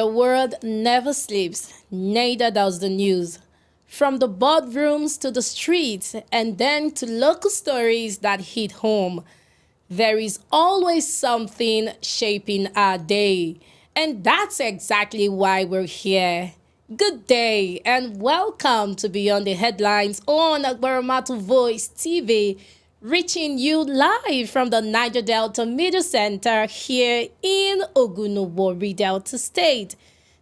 The world never sleeps, neither does the news. From the boardrooms to the streets and then to local stories that hit home, there is always something shaping our day. And that's exactly why we're here. Good day and welcome to Beyond the Headlines on Agbaramatu Voice TV, reaching you live from the Niger Delta Media Center here in Ogunowo, Delta State.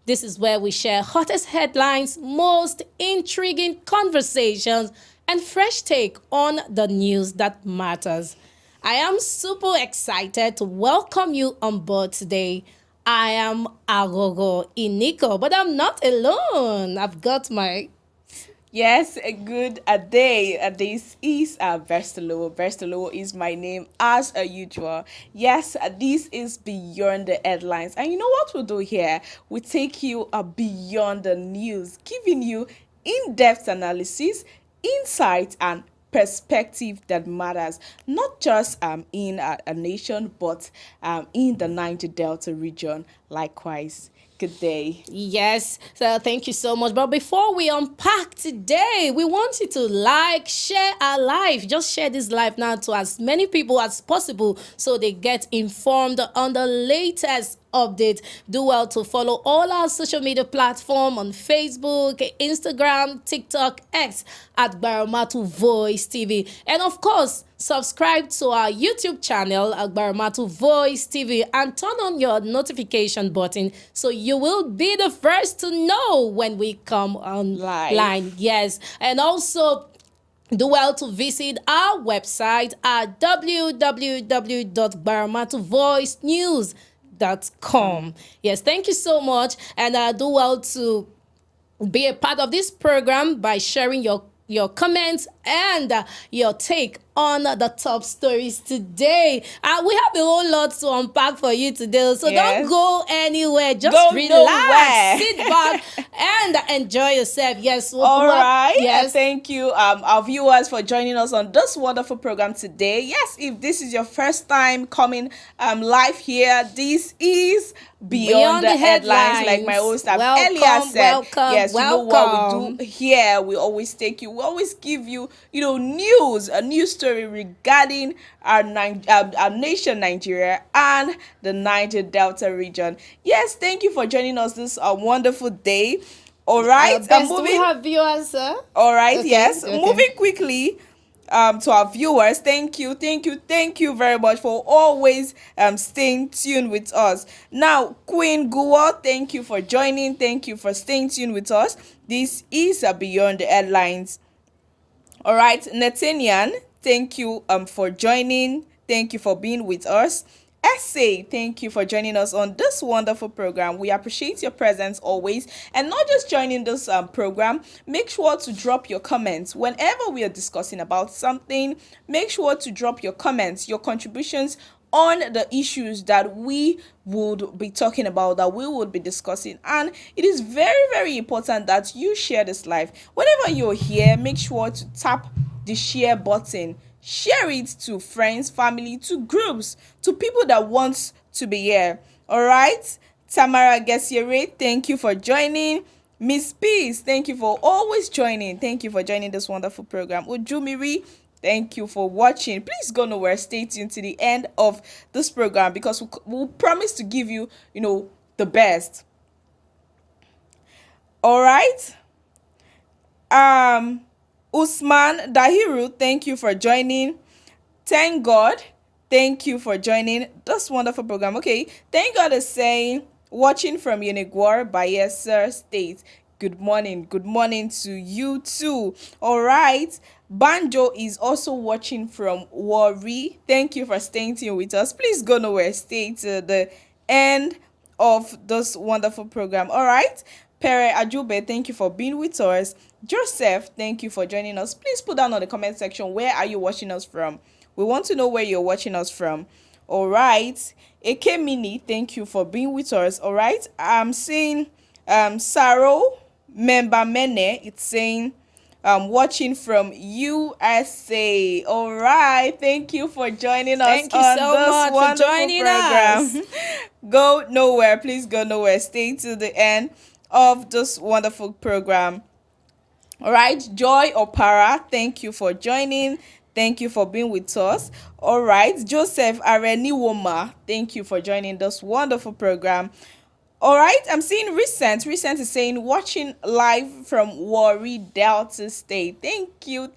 This is where we share hottest headlines, most intriguing conversations, and fresh take on the news that matters. I am super excited to welcome you on board today. I am Agogo Iniko, but I'm not alone. I've got my... Yes, a good a day. This is Verstolo. Verstolo is my name as usual. Yes, this is Beyond the Headlines. And you know what we'll do here? We take you beyond the news, giving you in-depth analysis, insight, and perspective that matters, not just in a nation, but in the Niger Delta region. Likewise. Good day. Yes, so thank you so much. But before we unpack today, we want you to share our live. Just share this live now to as many people as possible so they get informed on the latest update. Do well to follow all our social media platform on Facebook, Instagram, TikTok, X at Gbaramatu Voice TV. And of course, subscribe to our YouTube channel at Gbaramatu Voice TV and turn on your notification button so you will be the first to know when we come online. Yes. And also do well to visit our website at www.gbaramatuvoicenews.com. Yes, thank you so much. And do well to be a part of this program by sharing your comments and your take on the top stories today. We have a whole lot to unpack for you today, so don't go anywhere. Just relax, sit back, and enjoy yourself. Yes. All right. Yes. Thank you, our viewers, for joining us on this wonderful program today. Yes, if this is your first time coming live here, this is Beyond the Headlines, like my host earlier said. Yes, you know what we do here. We always give you, news, a news story regarding our nation, Nigeria, and the Niger Delta region. Yes, thank you for joining us this wonderful day. All right, do we have viewers, sir? All right, okay, yes. Okay. Moving quickly to our viewers, thank you very much for always staying tuned with us. Now, Queen Guo, thank you for joining. Thank you for staying tuned with us. This is Beyond the Headlines. All right, Nathaniel, thank you for joining. Thank you for being with us. Essay, thank you for joining us on this wonderful program. We appreciate your presence always. And not just joining this program, make sure to drop your comments. Whenever we are discussing about something, make sure to drop your comments, your contributions on the issues that we would be talking about, that we would be discussing. And it is very, very important that you share this live. Whenever you're here, make sure to tap the share button. Share it to friends, family, to groups, to people that want to be here. All right. Tamara Gesiere, thank you for joining. Miss Peace, thank you for always joining. Thank you for joining this wonderful program. Ujumiri, thank you for watching. Please go nowhere. Stay tuned to the end of this program because we'll promise to give you, the best. All right. Usman Dahiru, thank you for joining. Thank God, thank you for joining this wonderful program. Okay, Thank God is saying, watching from Uniguar, Bayelsa State. Good morning to you too. All right, Banjo is also watching from Warri. Thank you for staying tuned with us. Please go nowhere. Stay to the end of this wonderful program. All right. Pere Ajube, thank you for being with us. Joseph, thank you for joining us. Please put down on the comment section, where are you watching us from? We want to know where you're watching us from. All right. AK Mini, thank you for being with us. All right. I'm seeing Saro Member Mene. It's saying watching from USA. All right, thank you for joining us. Thank you on so this much for wonderful joining program. us. Go nowhere, please go nowhere. Stay to the end of this wonderful program. All right, Joy Opara, thank you for joining. Thank you for being with us. All right, Joseph Areniwoma, thank you for joining this wonderful program. All right, I'm seeing Recent. Recent is saying, watching live from Warri, Delta State. Thank you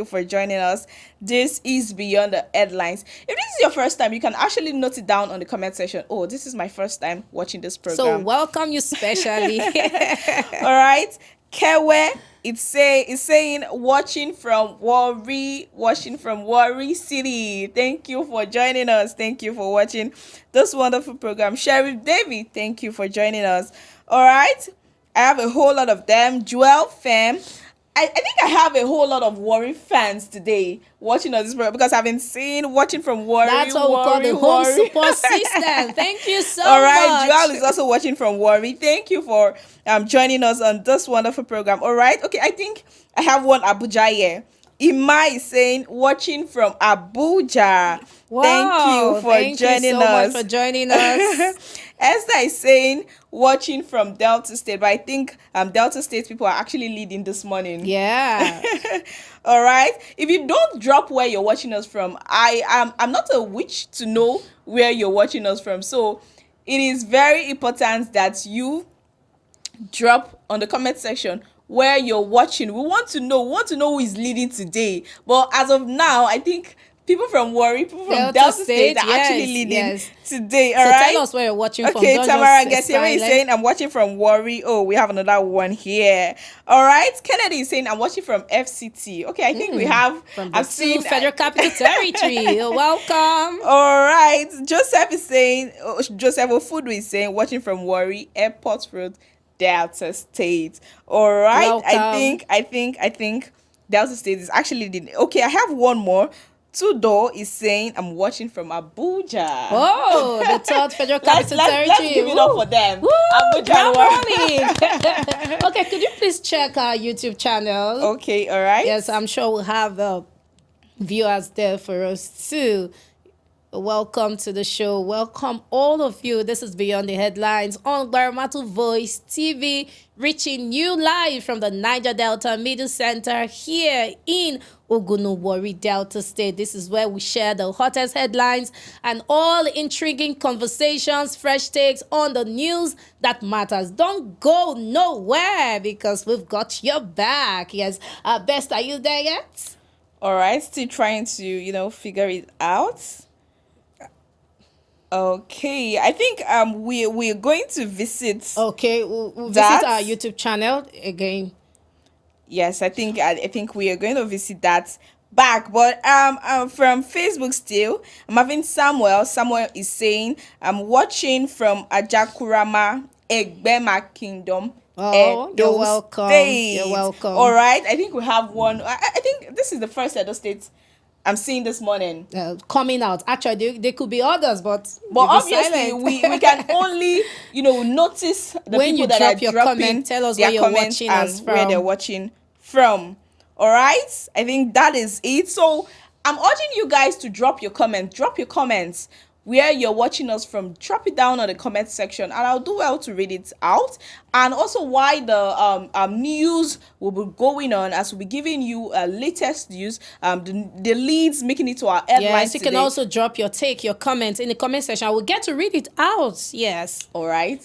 for joining us. This is Beyond the Headlines. If this is your first time, you can actually note it down on the comment section. Oh, this is my first time watching this program. So welcome you specially. All right, Kewe, it's saying watching from Warri City. Thank you for joining us. Thank you for watching this wonderful program. Sheriff David, thank you for joining us. All right, I have a whole lot of them. Joel Fam, I think I have a whole lot of Warri fans today watching on this program because I've been seeing watching from Warri. That's what we call the home support system. Thank you so much. All right, Joel is also watching from Warri. Thank you for joining us on this wonderful program. All right, okay, I think I have one Abuja here. Ima is saying watching from Abuja. Wow, thank you for joining so us. much for joining us. Esther is saying watching from Delta State, but I think Delta State people are actually leading this morning. Yeah. All right. If you don't drop where you're watching us from, I'm not a witch to know where you're watching us from. So it is very important that you drop on the comment section where you're watching. We want to know who is leading today. But as of now, I think people from Warri, people from Delta State are actually leading today. All right. Tell us where you're watching from. Okay, Tamara Gessiere is saying, I'm watching from Warri. Oh, we have another one here. All right. Kennedy is saying, I'm watching from FCT. Okay, I think we have. From the Federal Capital Territory. You're welcome. All right. Joseph is saying, Joseph Ofudu is saying, watching from Warri, Airport Road, Delta State. All right. Welcome. I think Delta State is actually leading. Okay, I have one more. Tudo is saying, I'm watching from Abuja. Oh, the third Federal Capital Territory. Let's give it up for them. Woo, Abuja. Okay, could you please check our YouTube channel? Okay, all right. Yes, I'm sure we'll have viewers there for us too. Welcome to the show. Welcome all of you. This is Beyond the Headlines on GbaramatuVoiceTV, reaching you live from the Niger Delta Media Center here in Warri, Delta State. This is where we share the hottest headlines and all intriguing conversations, fresh takes on the news that matters. Don't go nowhere because we've got your back. Yes, Best, are you there yet? All right, still trying to, figure it out. Okay, I think we're going to visit. Okay, we'll visit our YouTube channel again. Yes, I think we are going to visit that back. But from Facebook still, I'm having Samuel. Samuel is saying, I'm watching from Ajakurama, Egbema Kingdom. Oh, you're welcome. State. You're welcome. All right, I think we have one. I think this is the first Edo State I'm seeing this morning. Coming out. Actually, there could be others, but obviously we can only notice the when people you that drop are your dropping comment, tell us their where you're comments watching and us from. where they're watching from. All right, I think that is it. So I'm urging you guys to drop your comments where you're watching us from. Drop it down on the comment section and I'll do well to read it out, and also why the news will be going on as we'll be giving you latest news, the leads making it to our headlines. Yes, you today. can also drop your comments in the comment section. I will get to read it out. Yes. All right.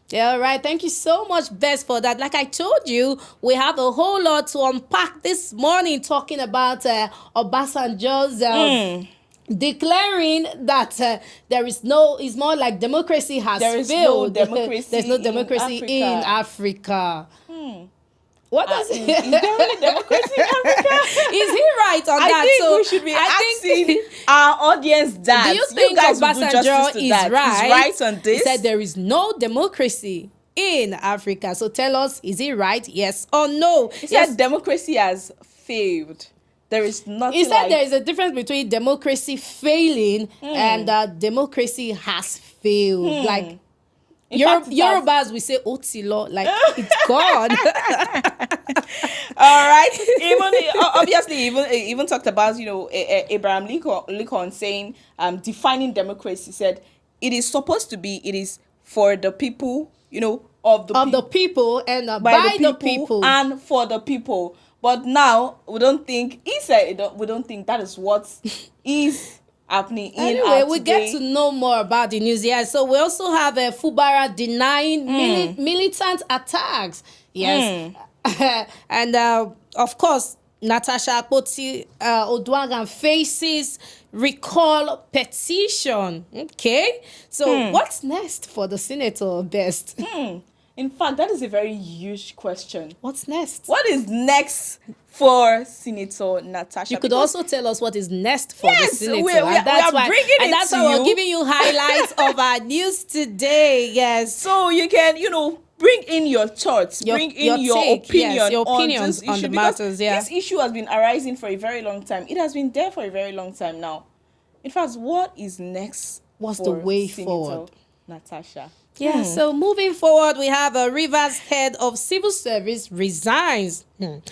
Yeah, all right. Thank you so much, Bess, for that. Like I told you, we have a whole lot to unpack this morning, talking about Obasanjo's declaring that it's more like democracy has failed. There's no democracy in Africa. What does is there really democracy in Africa? Is he right on that? I think we should be asking our audience that. Do you think guys Obasanjo is right? He's right on this? He said there is no democracy in Africa. So tell us, is he right? Yes or no? He said democracy has failed. There is nothing. He said there is a difference between democracy failing and democracy has failed. Like Yorubas, we say otilo, like it's gone. All right. Even obviously, even talked about Abraham Lincoln saying defining democracy, said it is supposed to be, it is for the people, of the people and by the people and for the people. But now we don't think he said we don't think that is what is happening in anyway, we today. get to know more about the news. Yeah, so we also have a Fubara denying militant attacks. Yes, and of course, Natasha Akpoti-Uduaghan faces recall petition. Okay, so what's next for the senator best? In fact, that is a very huge question. What's next? What is next for Senator Natasha? You could also tell us what is next for the senator. We are bringing it that's to why you. we're giving you highlights of our news today. Yes. So you can, bring in your thoughts, bring in your take, opinion, yes, your opinions on this issue, the matters. Yeah. This issue has been arising for a very long time. It has been there for a very long time now. In fact, what is next? What's the way Senator forward? Natasha. Yeah, so moving forward, we have a Rivers head of civil service resigns. Could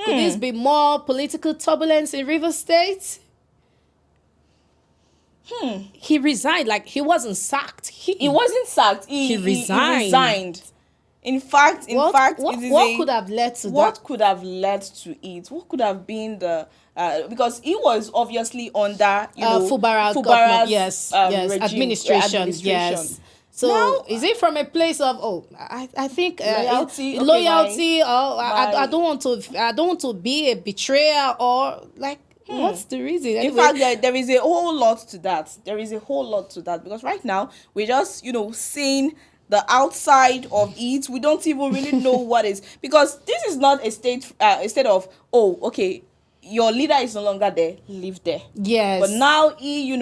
this be more political turbulence in Rivers State? He resigned, like he wasn't sacked. He wasn't sacked. He resigned. He resigned. In fact, what could have led to that? What could have led to it? What could have been the because he was obviously under Fubara's government, yes, regime, administration, yes. So now, is it from a place of I think loyalty? Loyalty. I don't want to be a betrayer or like. What's the reason? Anyway, in fact, there is a whole lot to that. Because right now we're just seeing the outside of it. We don't even really know what is, because this is not a state of your leader is no longer there, live there. Yes. But now he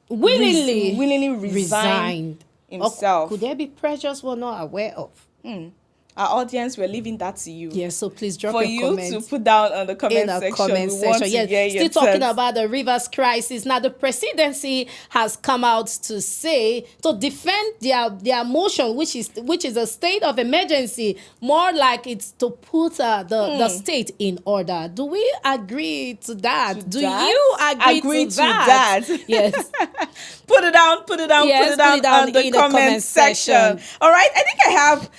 willingly resigned himself. Could there be pressures we're not aware of? Our audience, we're leaving that to you. Yes, so please drop for a you comment to put down on the comment section. Yes, still talking about the Rivers crisis. Now, the presidency has come out to say, to defend their motion, which is a state of emergency, more like it's to put the state in order. Do we agree to that? Do you agree to that? Yes. Put it down on the comment section. All right, I think I have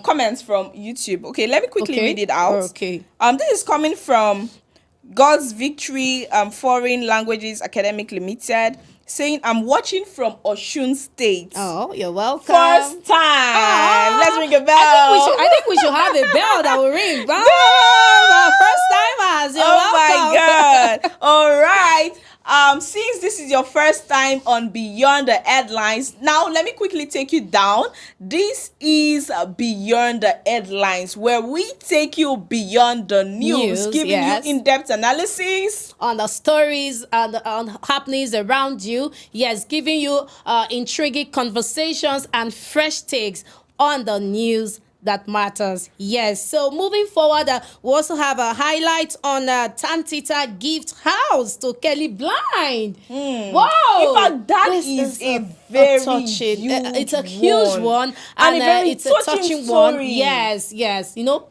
comments from YouTube. Okay, let me quickly read it out. Okay. This is coming from God's Victory Foreign Languages Academic Limited, saying, I'm watching from Osun State. Oh, you're welcome. First time. Let's ring a bell. I think we should have a bell that will ring. First timers. You're welcome. My God. All right. Since this is your first time on Beyond the Headlines, now let me quickly take you down. This is Beyond the Headlines, where we take you beyond the news, giving you in-depth analysis on the stories and on happenings around you. Yes, giving you intriguing conversations and fresh takes on the news that matters. Yes. So moving forward, we also have a highlight on Tantita gift house to Kelly Blind. Wow! In fact, that is a very touching. It's a huge one, and it's a touching one. Yes. Do you know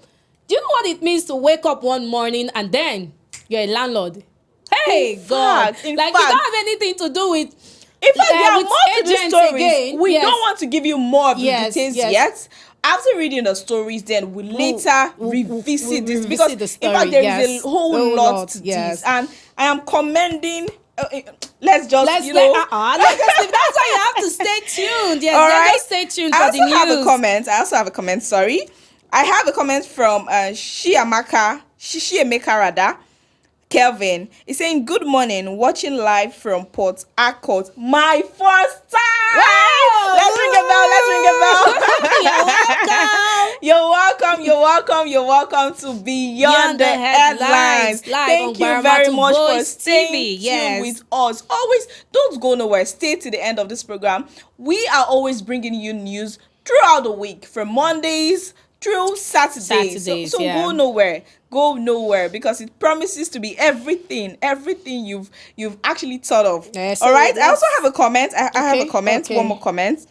what it means to wake up one morning and then you're a landlord? Hey, God! You don't have anything to do with. In fact, there are more to the stories. Again. We don't want to give you more of the details yet. After reading the stories, then we later revisit this, because the story, in fact there is a whole lot to this, and I am commending. Let's just that's why you have to stay tuned. Yes, all right, just stay tuned for the news. I also have a comment. Sorry, I have a comment from Shiemeka rather. Kelvin is saying, good morning, watching live from Port Harcourt. My first time! Wow. Let's ring a bell. You're welcome to Beyond the Headlines. Thank you very much for staying tuned with us. Always, don't go nowhere. Stay to the end of this program. We are always bringing you news throughout the week, from Mondays through Saturdays. So go nowhere, because it promises to be everything you've actually thought of. All right, I also have a comment. I have a comment. One more comment.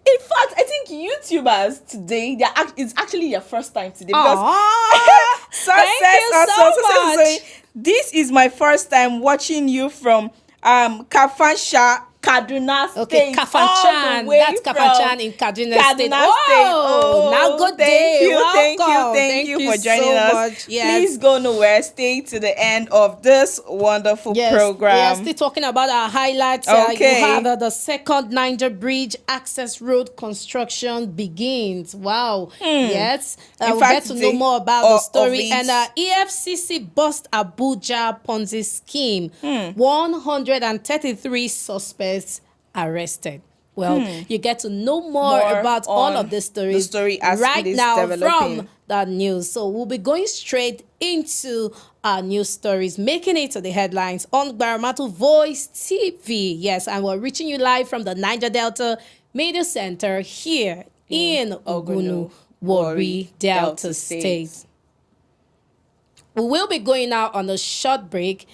In fact, I think think YouTubers today, it's actually their first time today because Thank you so much. this is my first time watching you from Kafansha, Kaduna State. Okay, Kafanchan. That's Kafanchan in Kaduna State. Oh, now good day. Thank you for joining so us. Much. Yes. Please go nowhere. Stay to the end of this wonderful program. We are still talking about our highlights. Okay. You have the second Niger Bridge access road construction begins. Wow. Yes. We'll get to know more about the story. And EFCC bust Abuja Ponzi scheme. 133 suspects arrested. Well, you get to know more about all of the stories the story as right it is now developing. from the news. So we'll be going straight into our news stories, making it to the headlines on Gbaramatu Voice TV. Yes, and we're reaching you live from the Niger Delta Media Center here in Ogunu, Warri, Delta State. We will be going out on a short break,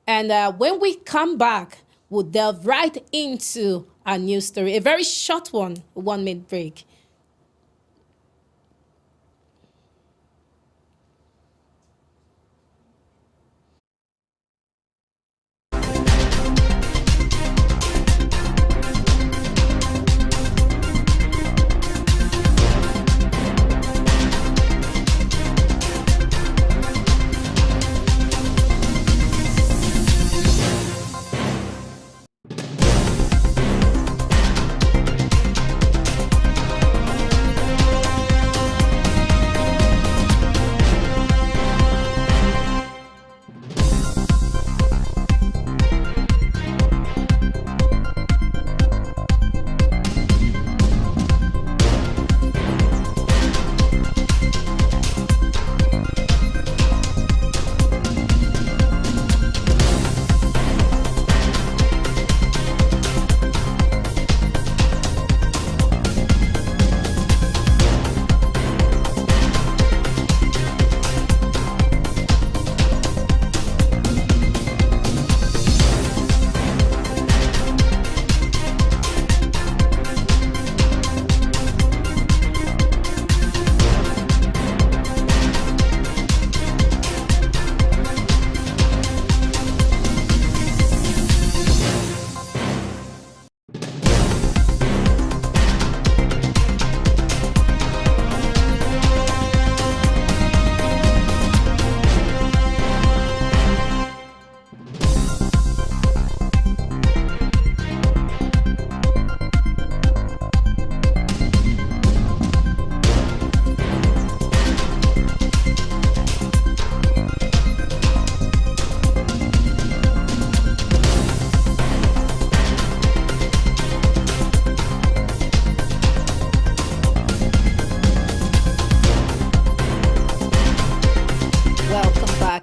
and when we come back, we'll delve right into our news story. A very short one, 1 minute break.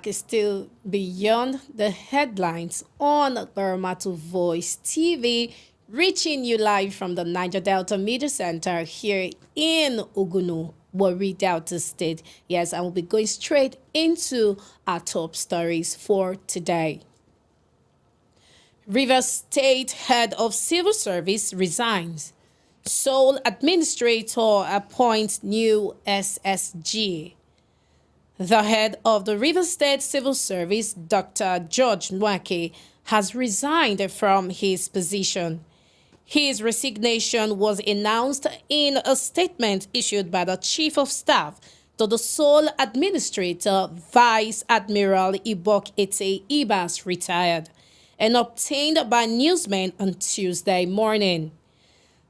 Is still beyond the headlines on Gbaramatu Voice TV, reaching you live from the Niger Delta Media Center here in Ogunu, Warri, Delta State. Yes, and we'll be going straight into our top stories for today. Rivers State Head of Civil Service resigns. Sole Administrator appoints new SSG. The head of the Rivers State Civil Service, Dr. George Nwake, has resigned from his position. His resignation was announced in a statement issued by the Chief of Staff to the sole administrator, Vice Admiral Ibok Ete Ibas, retired, and obtained by newsmen on Tuesday morning.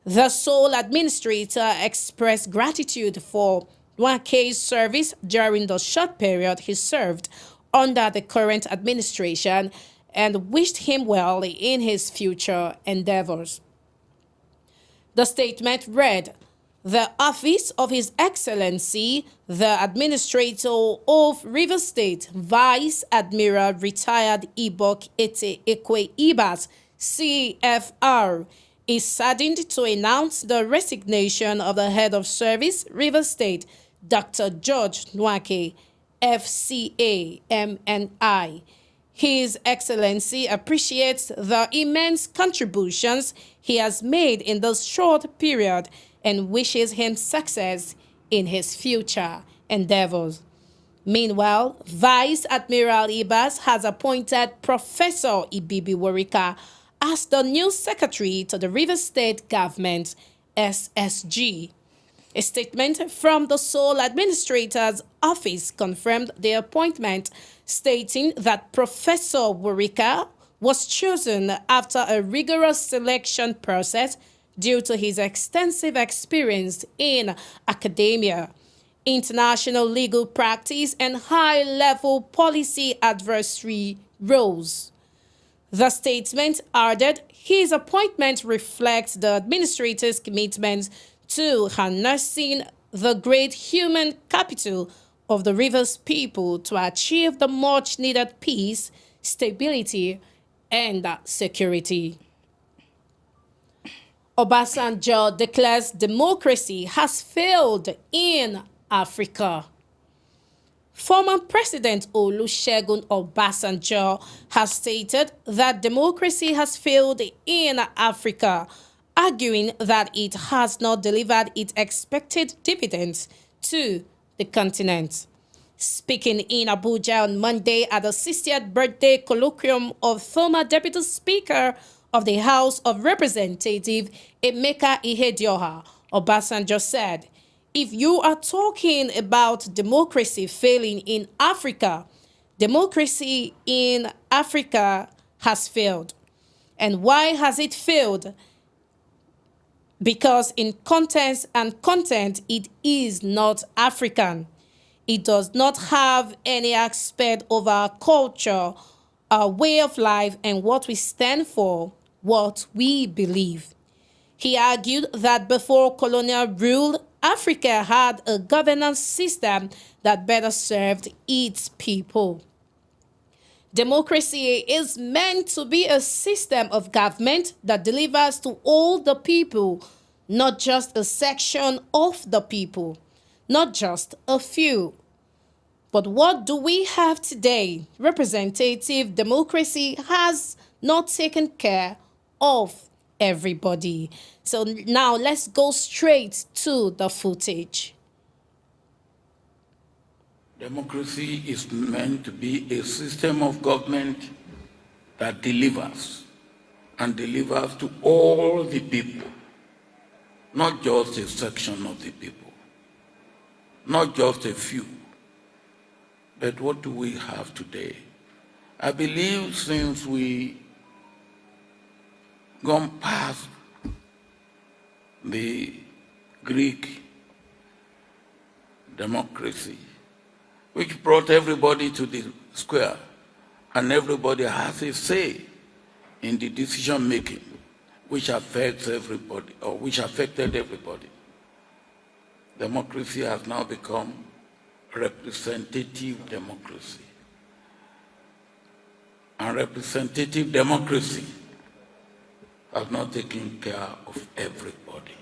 The sole administrator expressed gratitude for Nwake's service during the short period he served under the current administration and wished him well in his future endeavors. The statement read, "The office of His Excellency, the Administrator of Rivers State, Vice Admiral Retired Ibok Ete Ekwe Ibas, CFR, is saddened to announce the resignation of the head of service, Rivers State, Dr. George Nwake, FCA, MNI. His Excellency appreciates the immense contributions he has made in this short period and wishes him success in his future endeavors. Meanwhile, Vice Admiral Ibas has appointed Professor Ibibi Warika as the new secretary to the Rivers State Government, SSG. A statement from the sole administrator's office confirmed the appointment, stating that Professor Warika was chosen after a rigorous selection process due to his extensive experience in academia, international legal practice, and high-level policy advisory roles. The statement added his appointment reflects the administrator's commitment to harnessing the great human capital of the Rivers people to achieve the much-needed peace, stability, and security. Obasanjo declares democracy has failed in Africa. Former President Olusegun Obasanjo has stated that democracy has failed in Africa, arguing that it has not delivered its expected dividends to the continent. Speaking in Abuja on Monday at the 60th birthday colloquium of former Deputy Speaker of the House of Representatives, Emeka Ihedioha, Obasanjo said, "If you are talking about democracy failing in Africa, democracy in Africa has failed. And why has it failed? Because in contents and content, it is not African. It does not have any aspect of our culture, our way of life, and what we stand for, what we believe." He argued that before colonial rule, Africa had a governance system that better served its people. Democracy is meant to be a system of government that delivers to all the people, not just a section of the people, not just a few. But what do we have today? Representative democracy has not taken care of everybody. So now let's go straight to the footage. Democracy is meant to be a system of government that delivers, and delivers to all the people, not just a section of the people, not just a few. But what do we have today? I believe since we gone past the Greek democracy, which brought everybody to the square, and everybody has a say in the decision making, which affects everybody, or which affected everybody. Democracy has now become representative democracy. And representative democracy has not taken care of everybody.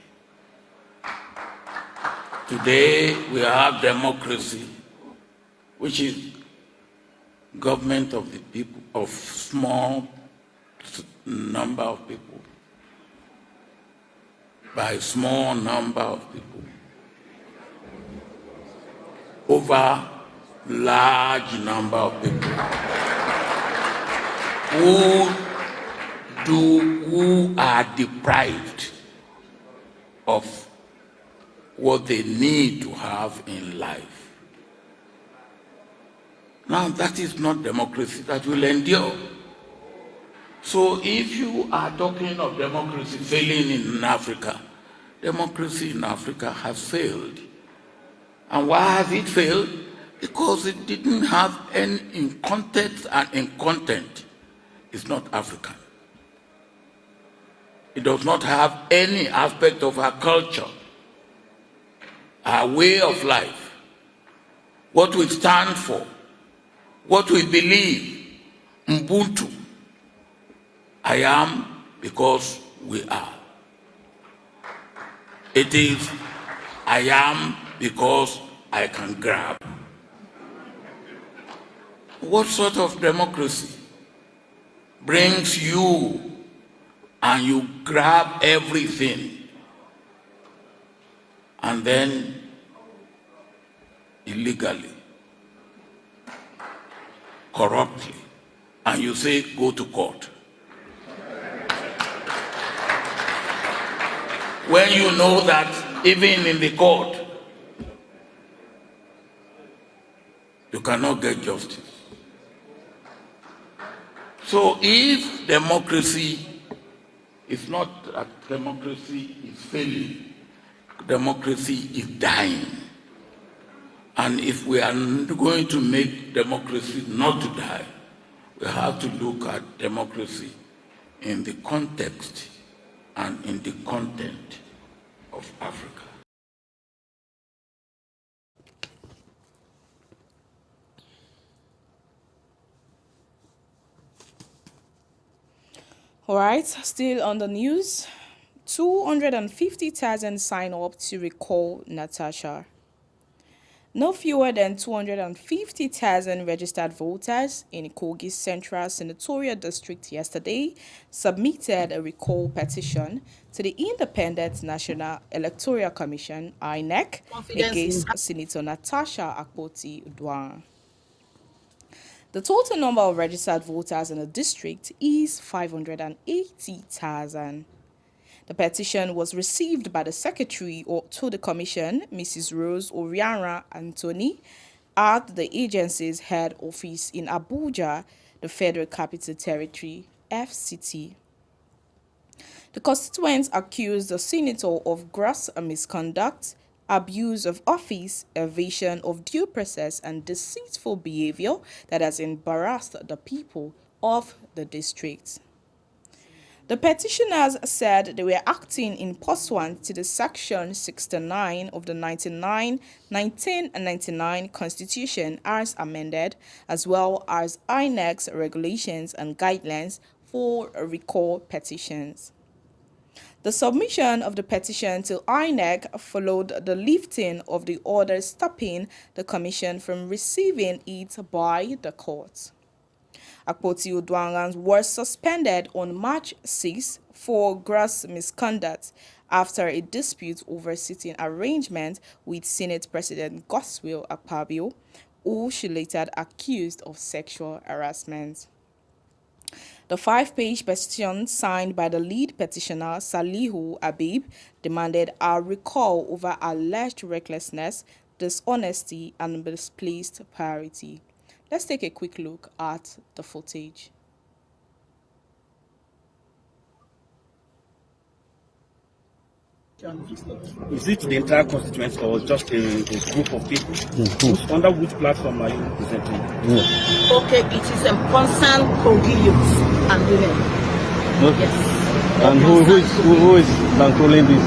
Today we have democracy, which is government of the people, of small number of people, by small number of people, over large number of people who are deprived of what they need to have in life. Now that is not democracy that will endure. So if you are talking of democracy failing in Africa, democracy in Africa has failed. And why has it failed? Because it didn't have any in context, and in content it's not African. It does not have any aspect of our culture, our way of life, what we stand for, what we believe. Ubuntu. I am because we are. It is I am because I can grab. What sort of democracy brings you and you grab everything and then illegally, corruptly, and you say, go to court. When you know that even in the court, you cannot get justice. So if democracy is not that democracy is failing, democracy is dying. And if we are going to make democracy not to die, we have to look at democracy in the context and in the content of Africa. All right, still on the news, 250,000 sign up to recall Natasha. No fewer than 250,000 registered voters in Kogi's Central Senatorial District yesterday submitted a recall petition to the Independent National Electoral Commission, INEC, against Senator Natasha Akpoti-Uduaghan. The total number of registered voters in the district is 580,000. The petition was received by the Secretary to the Commission, Mrs. Rose Oriara Anthony, at the agency's head office in Abuja, the Federal Capital Territory, FCT. The constituents accused the senator of gross misconduct, abuse of office, evasion of due process, and deceitful behavior that has embarrassed the people of the district. The petitioners said they were acting in pursuant to the Section 69 of the 1999 Constitution as amended, as well as INEC's regulations and guidelines for recall petitions. The submission of the petition to INEC followed the lifting of the order stopping the Commission from receiving it by the court. Akpoti-Uduaghan was suspended on March 6 for gross misconduct after a dispute over sitting arrangement with Senate President Godswill Akpabio, who she later accused of sexual harassment. The 5-page petition signed by the lead petitioner, Salihu Habib, demanded a recall over alleged recklessness, dishonesty, and misplaced priority. Let's take a quick look at the footage. Is it the entire constituency or just a group of people? Under which platform are you presenting? Okay, it is a concerned Kogi youth and women. Okay. Yes. And who is bankrolling this?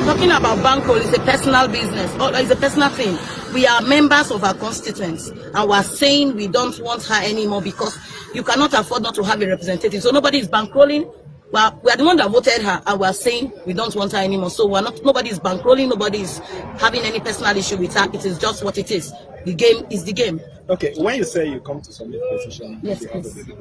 Talking about bankroll is a personal business, or it's a personal thing. We are members of our constituents, and we are saying we don't want her anymore because you cannot afford not to have a representative. So nobody is bankrolling. Well, we are the one that voted her, and we are saying we don't want her anymore. So we're not. Nobody is bankrolling. Nobody is having any personal issue with her. It is just what it is. The game is the game. Okay, when you say you come to submit petition, yes, please. Is it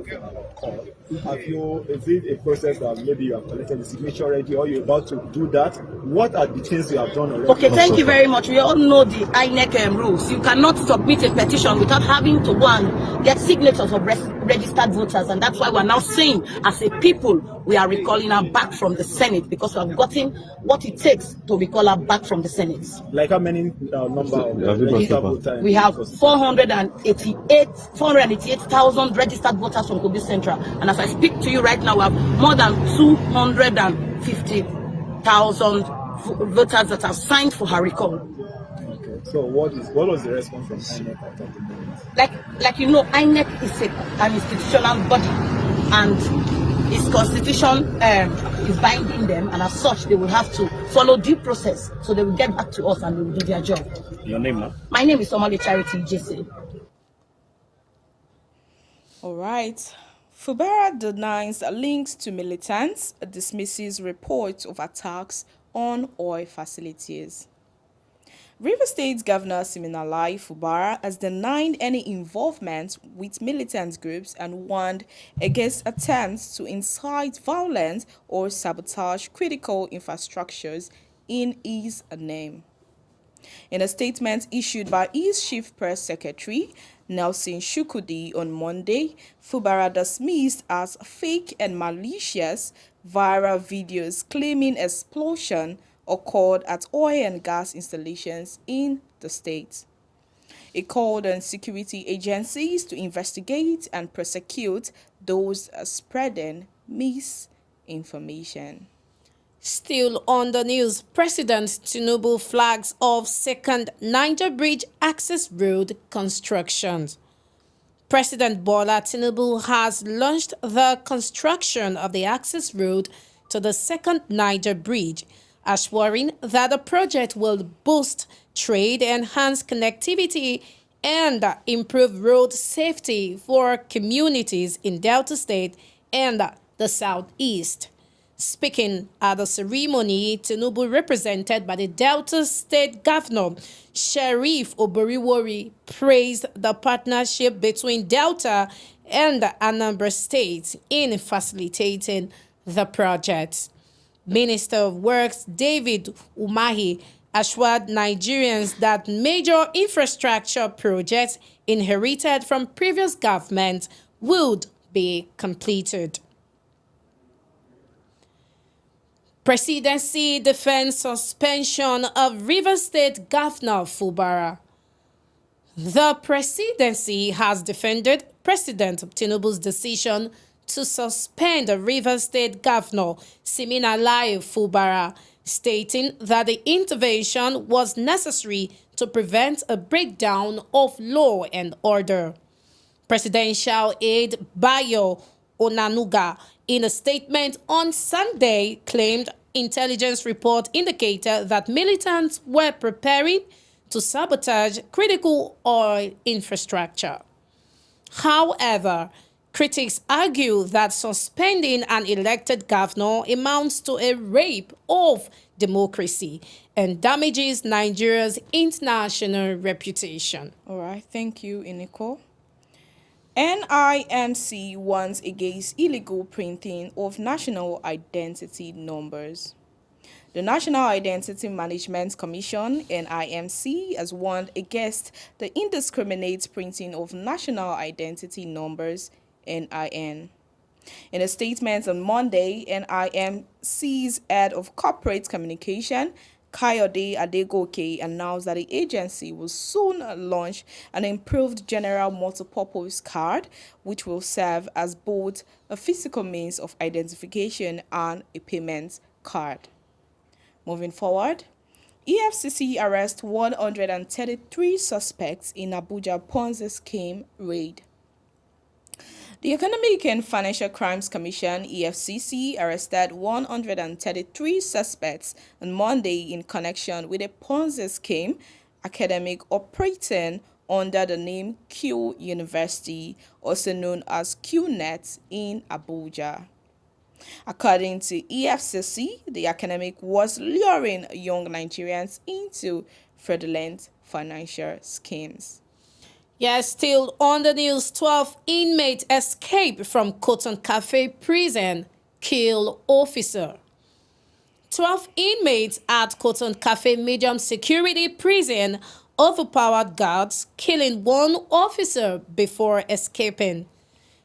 a process that maybe you have collected the signature already, or you're about to do that? What are the things you have done already? Okay, thank you very much. We all know the INEC rules. You cannot submit a petition without having to go and get signatures of registered voters, and that's why we're now saying, as a people, we are recalling her back from the Senate because we have gotten what it takes to recall her back from the Senate. Like how many number of registered voters? We have 488,000 registered voters from Kogi Central, and as I speak to you right now, we have more than 250,000 voters that have signed for her recall. Okay. So what was the response from INEC after the moment? Like you know, INEC is an institutional body, and its constitution is binding them, and as such, they will have to follow due process. So they will get back to us and they will do their job. Your name now? My name is Somali Charity JC. All right. Fubara Denies Links to Militants, dismisses reports of attacks on oil facilities. Rivers State Governor Siminalayi Fubara has denied any involvement with militant groups and warned against attempts to incite violence or sabotage critical infrastructures in his name. In a statement issued by his chief press secretary, Nelson Shukudi, on Monday, Fubara dismissed as fake and malicious viral videos claiming explosion occurred at oil and gas installations in the state. He called on security agencies to investigate and prosecute those spreading misinformation. Still on the news, President Tinubu flags off second Niger Bridge access road constructions. President Bola Tinubu has launched the construction of the access road to the second Niger Bridge, assuring that the project will boost trade, enhance connectivity, and improve road safety for communities in Delta State and the Southeast. Speaking at the ceremony, Tinubu, represented by the Delta State Governor Sheriff Oboriwori, praised the partnership between Delta and Anambra State in facilitating the project. Minister of Works David Umahi assured Nigerians that major infrastructure projects inherited from previous governments would be completed. Presidency defends suspension of Rivers State Governor Fubara. The presidency has defended President Tinubu's decision to suspend the Rivers State Governor Siminalayi Fubara, stating that the intervention was necessary to prevent a breakdown of law and order. Presidential aide Bayo Onanuga, in a statement on Sunday, claimed intelligence report indicated that militants were preparing to sabotage critical oil infrastructure. However, critics argue that suspending an elected governor amounts to a rape of democracy and damages Nigeria's international reputation. All right, thank you, Iniko. NIMC warns against illegal printing of national identity numbers. The National Identity Management Commission, NIMC, has warned against the indiscriminate printing of national identity numbers, NIN. In a statement on Monday, NIMC's head of corporate communication, Kayode Adegoke, announced that the agency will soon launch an improved general multipurpose card, which will serve as both a physical means of identification and a payment card. Moving forward, EFCC arrests 133 suspects in Abuja Ponzi scheme raid. The Economic and Financial Crimes Commission, EFCC, arrested 133 suspects on Monday in connection with a Ponzi scheme academic operating under the name Q University, also known as QNet, in Abuja. According to EFCC, the academic was luring young Nigerians into fraudulent financial schemes. Yes, still on the news, 12 inmates escape from Cotton Cafe prison, kill officer. 12 inmates at Cotton Cafe medium security prison overpowered guards, killing one officer before escaping.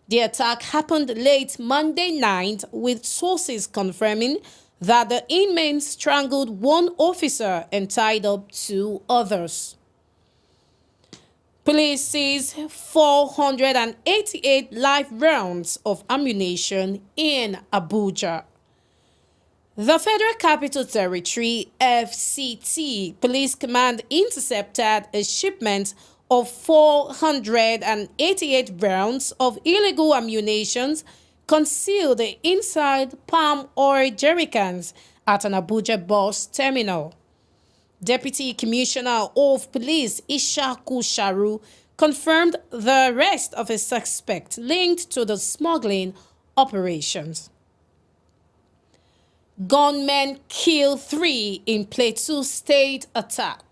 The attack happened late Monday night, with sources confirming that the inmates strangled one officer and tied up two others. Police seized 488 live rounds of ammunition in Abuja. The Federal Capital Territory, FCT, Police Command intercepted a shipment of 488 rounds of illegal ammunition concealed inside palm oil jerrycans at an Abuja bus terminal. Deputy Commissioner of Police Ishaku Sharu confirmed the arrest of a suspect linked to the smuggling operations. Gunmen kill 3 in Plateau State attack.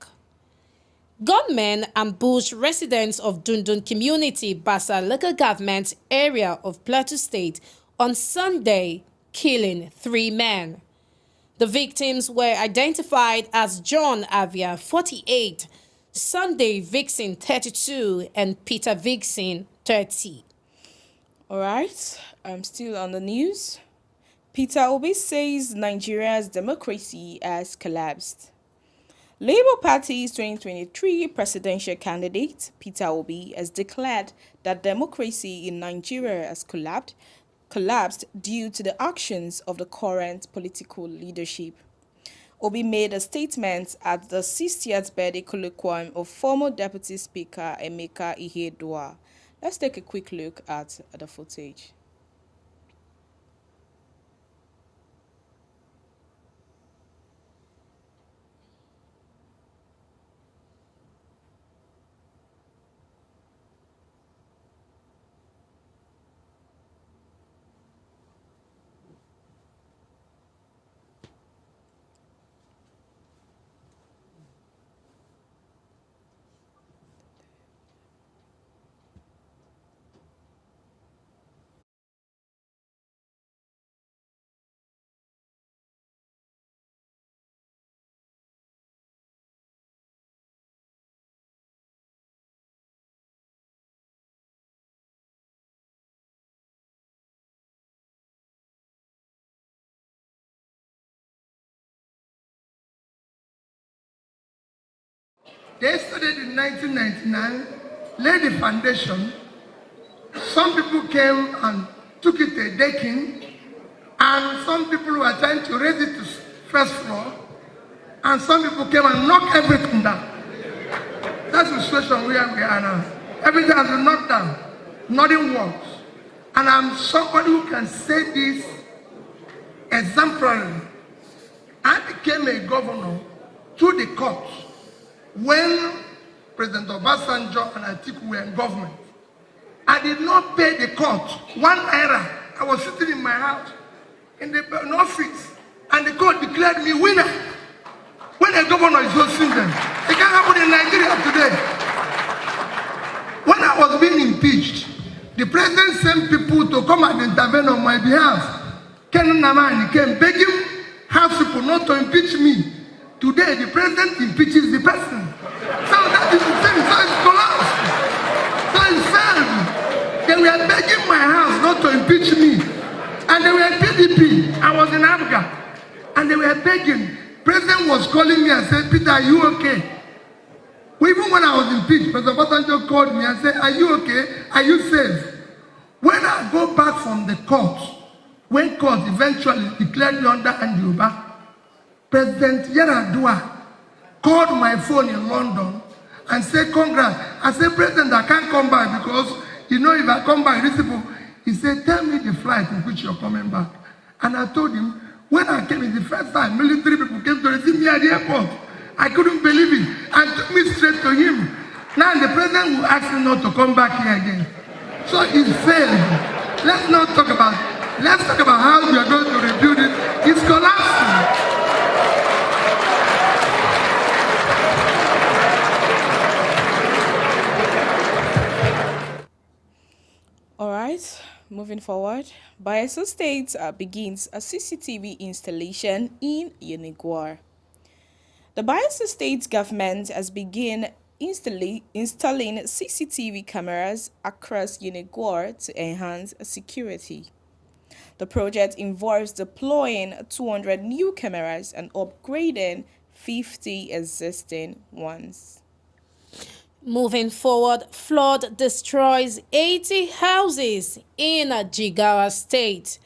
Gunmen ambushed residents of Dundun Community, Basa local government area of Plateau State on Sunday, killing 3 men. The victims were identified as John Avia, 48, Sunday Vixen, 32, and Peter Vixen, 30. All right, I'm still on the news. Peter Obi says Nigeria's democracy has collapsed. Labour Party's 2023 presidential candidate, Peter Obi, has declared that democracy in Nigeria has collapsed due to the actions of the current political leadership. Obi made a statement at the 60th birthday colloquium of former Deputy Speaker Emeka Ihedua. Let's take a quick look at the footage. They started in 1999, laid the foundation. Some people came and took it a decking, and some people were trying to raise it to first floor, and some people came and knocked everything down. That's the situation where we are now. Everything has been knocked down. Nothing works. And I'm somebody who can say this exemplarily. I became a governor through the court when President Obasanjo and Atiku were in government. I did not pay the court 1 naira. I was sitting in my house in the office, and the court declared me winner. When a governor is hosting them, it can't happen in Nigeria today. When I was being impeached, the president sent people to come and intervene on my behalf. Ken Namani came begging House people not to impeach me. Today, the president impeaches the person. So that is the thing. So it's collapsed. So it's failed. They were begging my house not to impeach me. And they were PDP. I was in Africa. And they were begging. President was calling me and said, Peter, are you okay? Well, even when I was impeached, President Obasanjo called me and said, are you okay? Are you safe? When I go back from the court, when court eventually declared me under Andioba, President Yaradua called my phone in London and said, congrats. I said, President, I can't come back because, you know, if I come back, these people, he said, tell me the flight in which you're coming back. And I told him, when I came in the first time, military people came to receive me at the airport. I couldn't believe it and took me straight to him. Now the president will ask me not to come back here again. So it failed. Let's not talk about it. Let's talk about how we are going to rebuild it. It's collapsing. All right, moving forward, Bayelsa State begins a CCTV installation in Unigwar. The Bayelsa State government has begun installing CCTV cameras across Unigwar to enhance security. The project involves deploying 200 new cameras and upgrading 50 existing ones. Moving forward, flood destroys 80 houses in Jigawa State.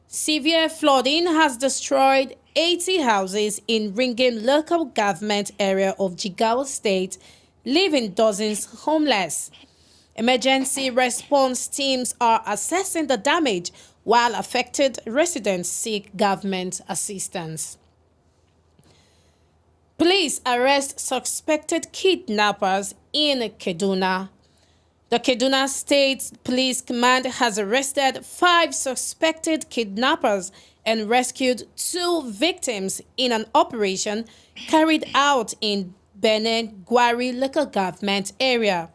Severe flooding has destroyed 80 houses in Ringim local government area of Jigawa State, leaving dozens homeless. Emergency response teams are assessing the damage while affected residents seek government assistance. Police arrest suspected kidnappers in Kaduna. The Kaduna State Police Command has arrested 5 suspected kidnappers and rescued 2 victims in an operation carried out in Benin Gwari local government area.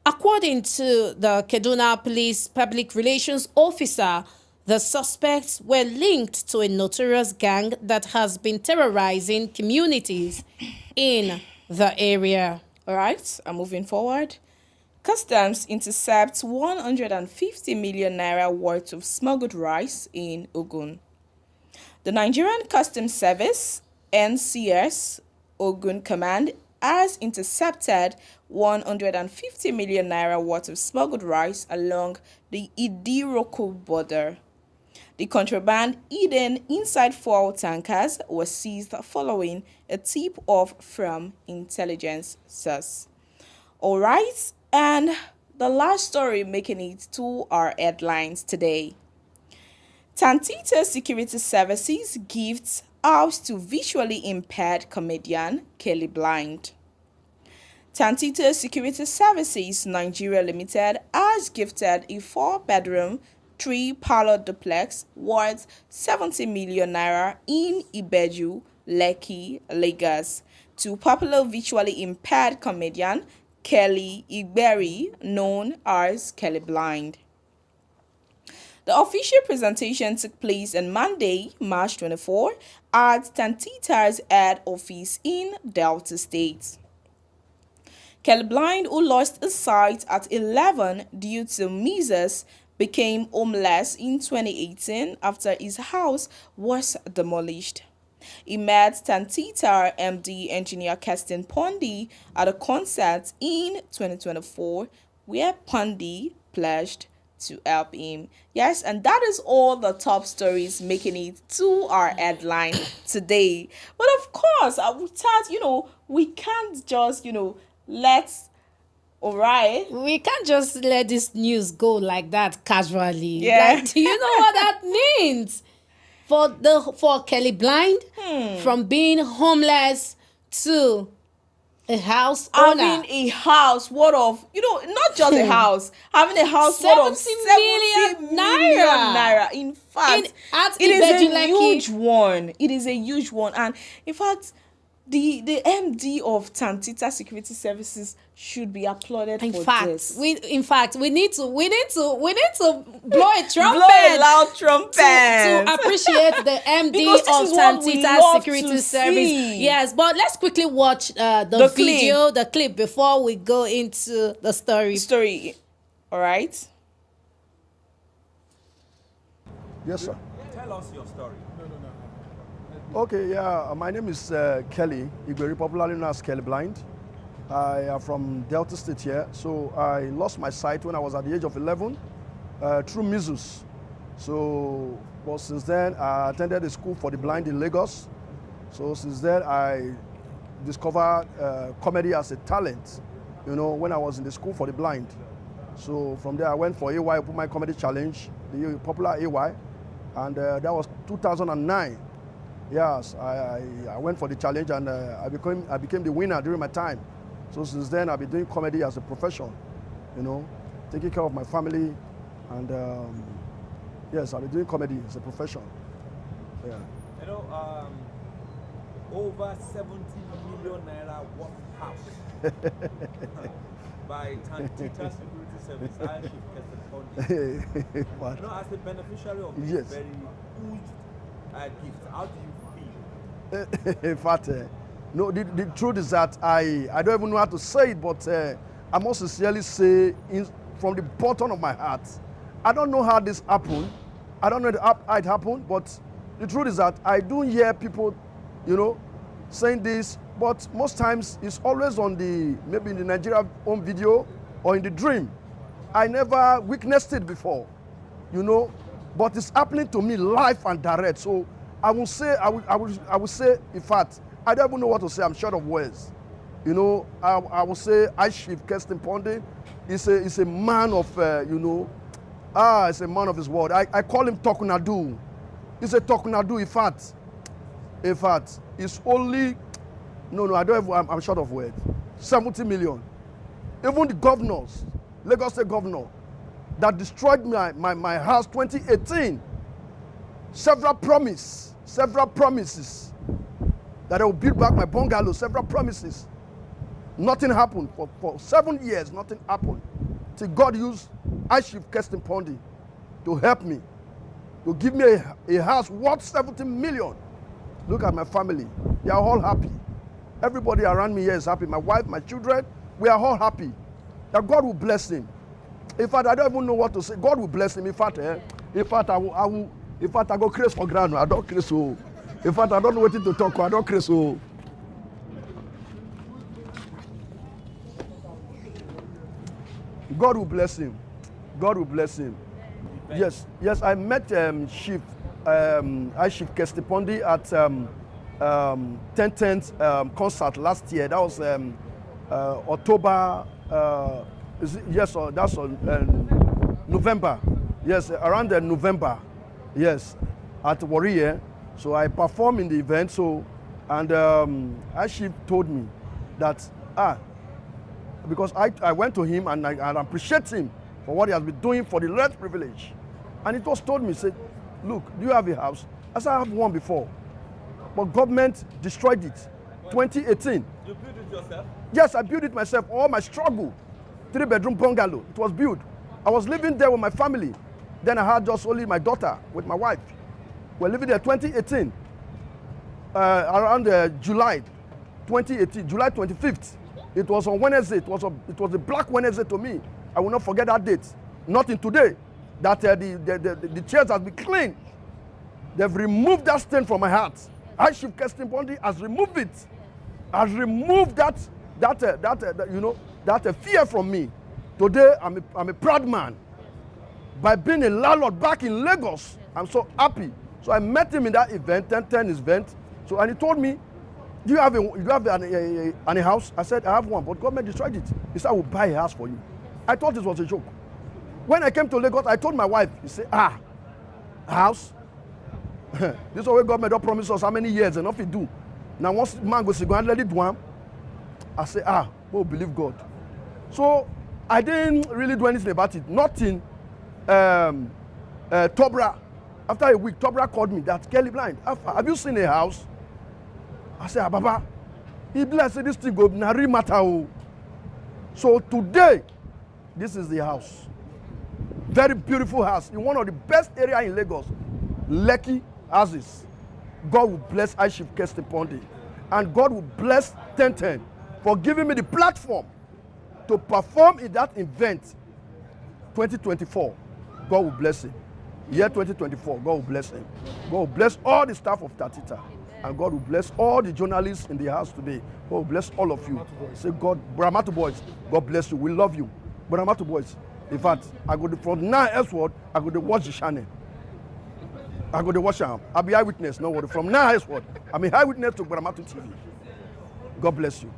According to the Kaduna Police Public Relations Officer, the suspects were linked to a notorious gang that has been terrorizing communities in the area. All right, I'm moving forward. Customs intercepts 150 million naira worth of smuggled rice in Ogun. The Nigerian Customs Service, NCS, Ogun Command, has intercepted 150 million naira worth of smuggled rice along the Idiroko border. The contraband hidden inside fuel tankers was seized following a tip-off from intelligence source. All right, and the last story making it to our headlines today. Tantita Security Services gifts house to visually impaired comedian Kelly Blind. Tantita Security Services Nigeria Limited has gifted a 4-bedroom, 3-parlor duplex worth 70 million naira in Ibeju, Lekki, Lagos to popular visually impaired comedian Kelly Igberi, known as Kelly Blind. The official presentation took place on Monday, March 24, at Tantita's head office in Delta State. Kelly Blind, who lost his sight at 11 due to measles, became homeless in 2018 after his house was demolished. He met Tantita MD engineer Keston Pondi at a concert in 2024 where Pondi pledged to help him. Yes, and that is all the top stories making it to our headline today. But of course, I would start, we can't just, all right. We can't just let this news go like that casually. Yeah. Like, do you know what that means? For Kelly Blind, from being homeless to a house owner. Having a house worth of, not just a house, having a house worth of 70 million naira. In fact, it is a huge one. It is a huge one. And in fact, the MD of Tantita Security Services should be applauded for this. We need to blow a trumpet. Blow a loud trumpet to appreciate the MD of Tantita Security Service. Yes, but let's quickly watch the clip before we go into the story. All right. Yes, sir. Tell us your story. Okay, yeah, my name is Kelly Igberi, popularly known as Kelly Blind. I am from Delta State here. So I lost my sight when I was at the age of 11 through measles. So, but since then, I attended a school for the blind in Lagos. So since then, I discovered comedy as a talent, when I was in the school for the blind. So from there, I went for AY, Open My Comedy Challenge, the popular AY, and that was 2009. Yes, I went for the challenge and I became the winner during my time. So since then, I've been doing comedy as a profession, taking care of my family, and yes, I've been doing comedy as a profession. Yeah. Over 70 million naira worth house by Tantita Security Service. I should as a beneficiary of this very huge gift, how do you feel? In fact, no, the truth is that I don't even know how to say it, but I must sincerely say from the bottom of my heart, I don't know how this happened. I don't know how it happened, but the truth is that I do hear people, saying this, but most times it's always on maybe in the Nigeria home video or in the dream. I never witnessed it before, but it's happening to me live and direct. So I will say, in fact, I don't even know what to say. I'm short of words. I will say, Chief Keston Pondi is a man of, it's a man of his word. I call him Tokunadu. He's a Tokunadu, in fact, it's only, I'm short of words. 70 million. Even the governors, Lagos State Governor, that destroyed my house 2018, several promises that I will build back my bungalow, several promises. Nothing happened. For 7 years, nothing happened. Till God used Chief Kestin Pondi to help me, to give me a house worth 70 million. Look at my family. They are all happy. Everybody around me here is happy. My wife, my children, we are all happy. That God will bless him. In fact, I don't even know what to say. God will bless him. In fact, I go crazy for ground. I don't crazy. So. In fact, I don't know what to talk. I don't crazy. So. God will bless him. God will bless him. Yes, I met Chief Kestin Pondi at 10/10 concert last year. That was October. Yes, that's on November. Yes, around November. Yes, at Warrior. So I performed in the event. So, and Chief told me that because I went to him and I appreciate him for what he has been doing for the less privilege. And it was told me, said, look, do you have a house? I said, I have one before. But government destroyed it. 2018. You built it yourself? Yes, I built it myself. All my struggle. 3-bedroom bungalow. It was built. I was living there with my family. Then I had just only my daughter with my wife. We're living there 2018. Around July 2018, July 25th. It was on Wednesday. It was a black Wednesday to me. I will not forget that date. Nothing today. That the chairs has been cleaned. They've removed that stain from my heart. Chief Kestin Pondi has removed it. Has removed that fear from me. Today, I'm a proud man. By being a landlord back in Lagos, I'm so happy. So I met him in that event, 10/10 event. So and he told me, do you have a house? I said, I have one, but government destroyed it. He said, I will buy a house for you. I thought it was a joke. When I came to Lagos, I told my wife, he said, a house? This is what government don't promise us how many years, and if you do. Now once man goes to go and let it do him, I say, we'll believe God. So I didn't really do anything about it. Nothing. Tobra, after a week, Tobra called me that Kelly Blind, have you seen a house? I said, Baba, he blessed this thing go nari matter. So today, this is the house. Very beautiful house in one of the best areas in Lagos. Lekki houses. God will bless Chief Kestin Pondi. And God will bless 10/10 for giving me the platform to perform in that event 2024. God will bless him. Year 2024, God will bless him. God will bless all the staff of Tatita. And God will bless all the journalists in the house today. God will bless all of you. Say, God, Gbaramatu boys, God bless you. We love you. Gbaramatu boys. In fact, I go from now henceforth, I go to watch the channel. I go to watch them. I'll be eyewitness, no worry. From now henceforth, I'm an eyewitness to Gbaramatu TV. God bless you.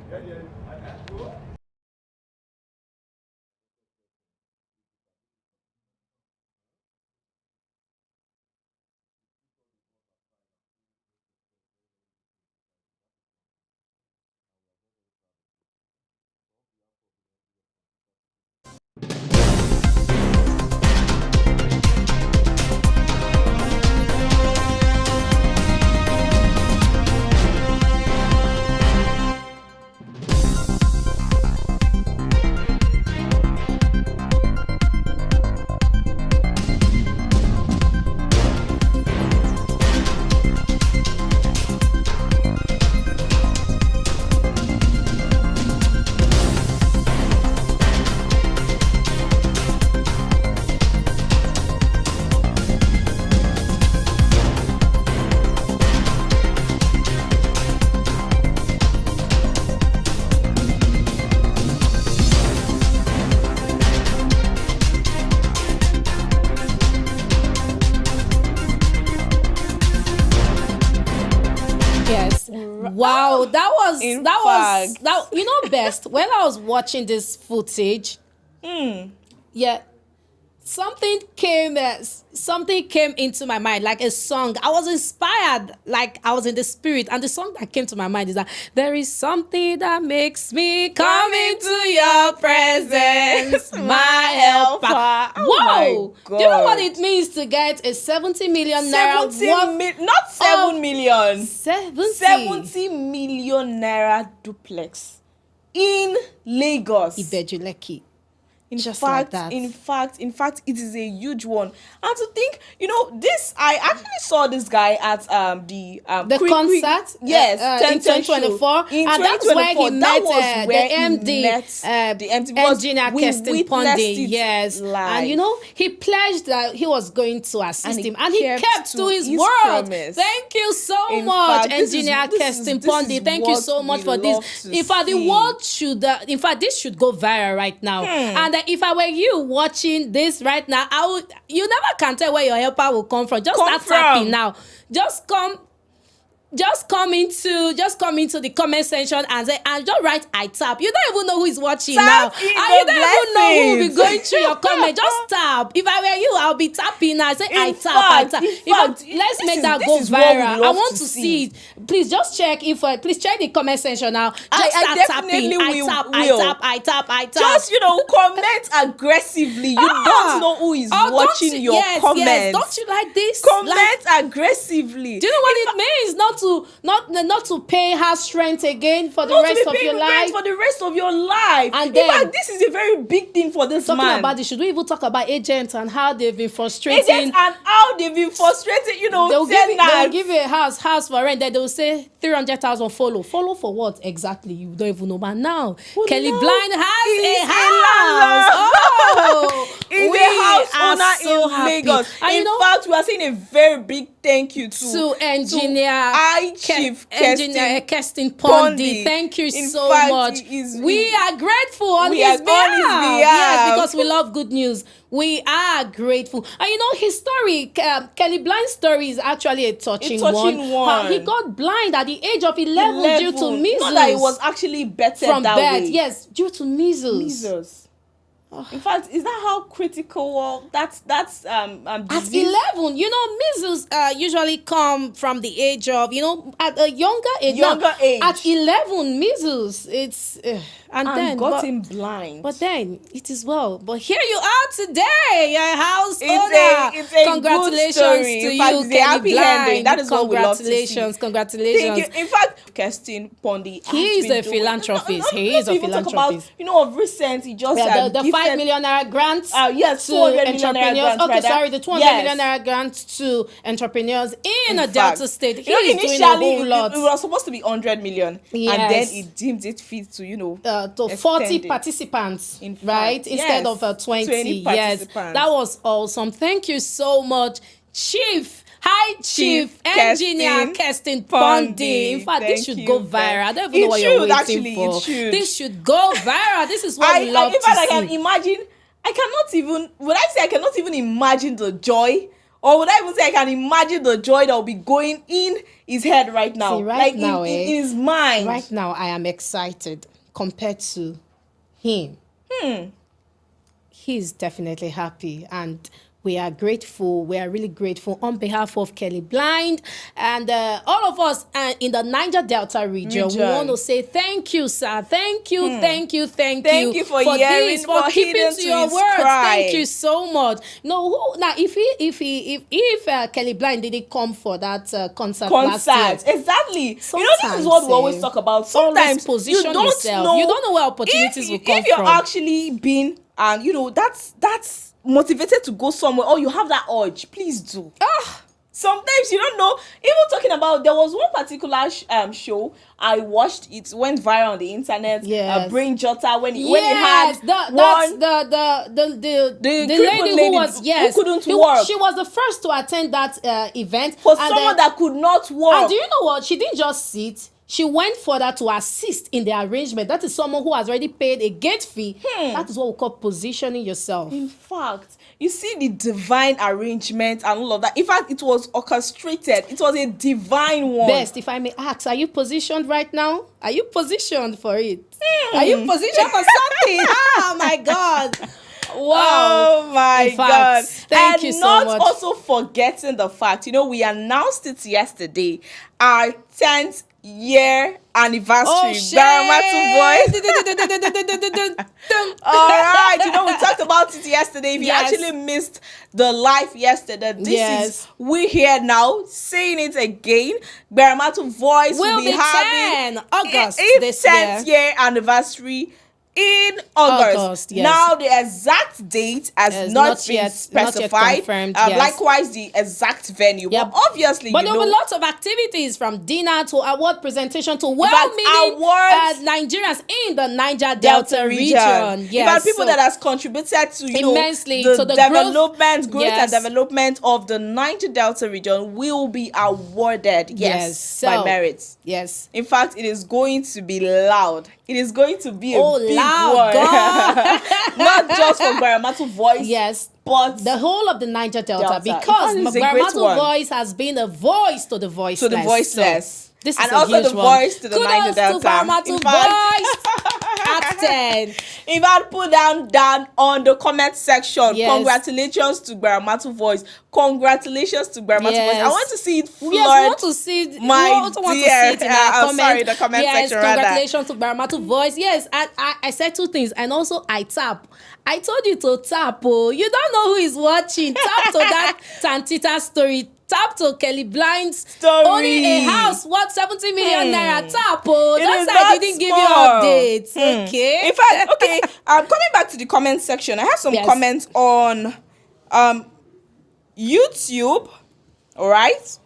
Wow, that was you know best when I was watching this footage. Yeah, something came into my mind, like a song. I was inspired, like I was in the spirit, and the song that came to my mind is that there is something that makes me come into your presence, my helper. Whoa! God. Do you know what it means to get a 70 million naira not 7 million. 70 70 million naira duplex. in Lagos. Ibejuleki. In Just fact, like that. in fact, it is a huge one. And to think, this, I actually saw this guy at the concert, yes, in 2024, in and that's where he met the MD, engineer Kirsten Pondy. Yes, live. And he pledged that he was going to assist him, and he kept to his word. Promise. Thank you so In much, fact, engineer Kirsten Pondy. Thank you so much for this. In fact, the world should, this should go viral right now. And if I were you watching this right now, you never can tell where your helper will come from. Just start tapping now. Just come into the comment section and just write "I tap." You don't even know who is watching now. And you don't even know who will be going through your comment. Just tap. If I were you, I'll be tapping now. Say "I tap." Let's make that go viral. I want to see it. Please just check please check the comment section now. Just start tapping. I tap. Just comment aggressively. You don't know who is watching your comments. Yes. Don't you like this? Comment aggressively. Do you know what it means? Not to pay her strength again for the rest of your life. For the rest of your life. And in fact, this is a very big thing for this talking man. About this, should we even talk about agents and how they've been frustrating? They'll give you a house for rent. Then they'll say 300,000 follow. Follow for what exactly? You don't even know. But now Kelly Blind has a house. He's a house owner in Lagos. And in fact, we are saying a very big thank you to engineer Chief Kirsten Pondy. Thank you so much. We are grateful on his behalf. Yes, because we love good news. We are grateful. And his story, Kelly Blind's story, is actually a touching one. He got blind at the age of 11 due to measles. Not that it was actually better from that birth. way. Yes, due to measles. In fact, is that how critical that's disease? At 11, measles usually come from the age of, at a younger age. At 11, measles, it's and then got him blind. But then it is well. But here you are today, your house owner. It's a congratulations good story. to in fact, you, it's a happy ending. That is what we love to see. Congratulations. Thank you. In fact, Kirsten Pondy, he is a philanthropist. He is a philanthropist. Of recent, he just the 5 million naira grant. Yes, to entrepreneurs. The 200 million naira grant to entrepreneurs in a Delta state. He is doing a whole lot. It was supposed to be 100 million, and then he deemed it fit to to 40 participants, right? Instead of 20. Yes, that was awesome. Thank you so much, Chief. Hi, Chief Engineer Kirsten Pondy. In fact, this should go viral. I don't even know what you're waiting for. This should go viral. This is what we love to see. I can imagine. Would I say I cannot even imagine the joy? Or would I even say I can imagine the joy that will be going in his head right now? See, in his mind. Right now, I am excited compared to him. He's definitely happy, and we are grateful. We are really grateful on behalf of Kelly Blind and all of us in the Niger Delta region. We want to say thank you, sir. Thank you, thank you for this, for keeping to your words. Thank you so much. If Kelly Blind didn't come for that concert last year, exactly. This is what we always talk about. Sometimes position you don't yourself. know. You don't know where opportunities will come from. If you're actually being, and that's motivated to go somewhere, or you have that urge, please do. Sometimes you don't know. Even talking about, there was one particular show I watched. It went viral on the internet. Brain Jotter when he had the lady who couldn't work. She was the first to attend that event for someone that could not work. And do you know what? She didn't just sit. She went further to assist in the arrangement. That is someone who has already paid a gate fee. That is what we call positioning yourself. In fact, you see the divine arrangement and all of that. In fact, it was orchestrated. It was a divine one. Best, if I may ask, are you positioned right now? Are you positioned for it? Are you positioned for something? Oh, my God. Wow. Oh my God. Thank you so much. And not also forgetting the fact, we announced it yesterday. our 10th year anniversary. Oh, shit. Voice. All right, we talked about it yesterday. If you actually missed the live yesterday, this is we here now saying it again. Gbaramatu Voice will be having August its 10th year anniversary in August. Now the exact date has not been specified. Likewise, the exact venue. But obviously, there will be lots of activities from dinner to award presentation to well-meaning Nigerians in the Niger Delta region. In fact, people that has contributed to immensely the to the growth and development of the Niger Delta region will be awarded. By merit. Yes. In fact, it is going to be loud. It is going to be a big loud, not just for Gbaramatu Voice, but the whole of the Niger Delta. Because Gbaramatu Voice has been a voice to the voiceless. To the voiceless. This and is also a huge the voice to the Kudos Niger Delta. To Gbaramatu Voice at 10. If I put down on the comment section, congratulations to Gbaramatu Voice. Congratulations to Gbaramatu Voice. I want to see it flood. Yes, we want to see it. My dear, the comment section. Congratulations to Gbaramatu Voice. Yes, I said two things, and also I tap. I told you to tap. Oh, you don't know who is watching. Tap to that Tantita story. Tap to Kelly Blind's story. Only a house worth 70 million naira. Tap. Oh, that's why I didn't give you updates. Okay. In fact, coming back to the comment section, I have some comments on YouTube. All right.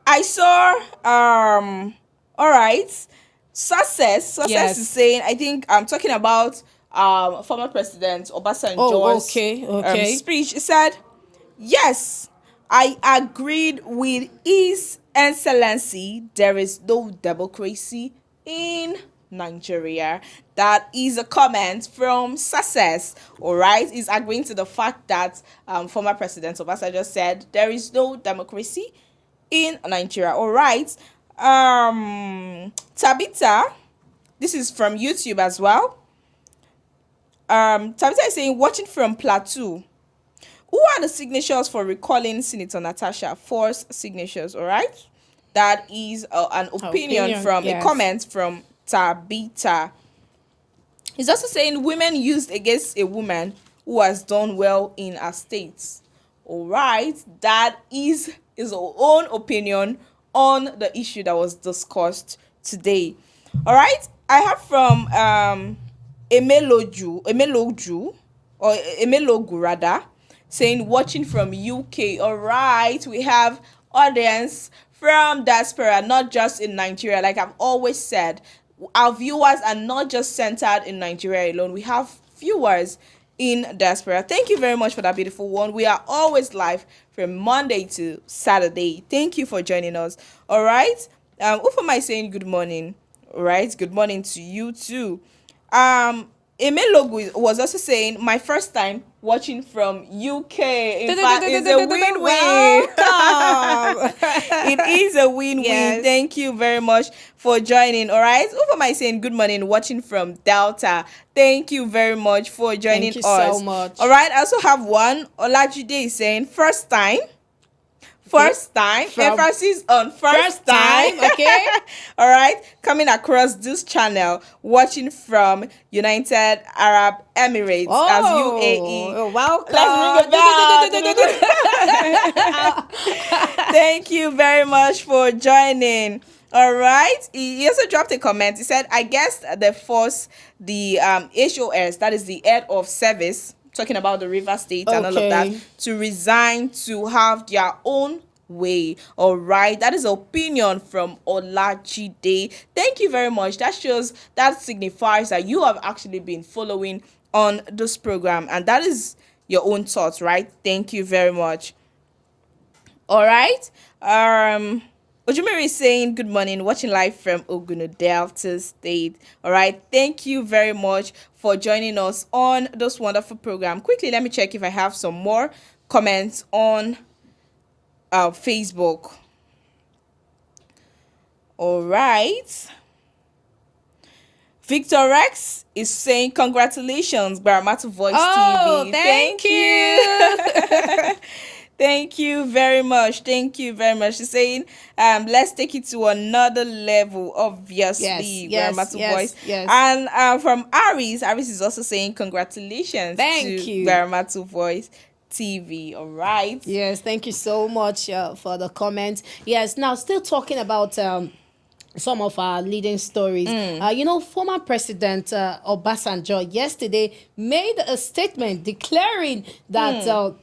I saw all right. Success is saying, I think I'm talking about former President Obasanjo's speech. He said, yes, I agreed with His Excellency. There is no democracy in Nigeria. That is a comment from Success. All right, he's agreeing to the fact that former President Obasanjo said there is no democracy in Nigeria. All right. Tabitha, this is from YouTube as well. Tabitha is saying, watching from Plateau. Who are the signatures for recalling Senator Natasha? 4 signatures, all right? That is an opinion from a comment from Tabitha. He's also saying women used against a woman who has done well in her states. All right, that is his own opinion on the issue that was discussed today. All right, I have from Emelogu rather, saying watching from UK. All right, we have audience from diaspora, not just in Nigeria. Like I've always said, our viewers are not just centered in Nigeria alone. We have viewers in diaspora. Thank you very much for that beautiful one. We are always live from Monday to Saturday. Thank you for joining us. All right. Ufoma is saying good morning. All right. Good morning to you too. Emelogu was also saying my first time watching from UK. In fact, it's a win-win. It is a win-win. Thank you very much for joining. All right. Ufoma is saying good morning, watching from Delta. Thank you very much for joining us. Thank you so much. All right. I also have one. Olajide is saying first time. First time, emphasis on first time. Okay. All right, coming across this channel, watching from United Arab Emirates as UAE. Welcome. Let's ring a bell. Thank you very much for joining. All right. He also dropped a comment. He said, I guess they force the HOS, that is the head of service, talking about the River State and all of that, to resign to have their own way. All right, that is opinion from Olajide. Thank you very much. That signifies that you have actually been following on this program, and that is your own thoughts, right? Thank you very much. All right. Ojumere is saying good morning, watching live from Ogun Delta State. All right, thank you very much for joining us on this wonderful program. Quickly, let me check if I have some more comments on Facebook. All right. Victor Rex is saying congratulations, Gbaramatu Voice TV. Thank you. Thank you very much. Thank you very much. She's saying, let's take it to another level, obviously. Yes. And from Aris is also saying congratulations Thank to you. Gbaramatu Voice TV. All right. Yes, thank you so much for the comment. Yes, now still talking about some of our leading stories. Former President Obasanjo yesterday made a statement declaring that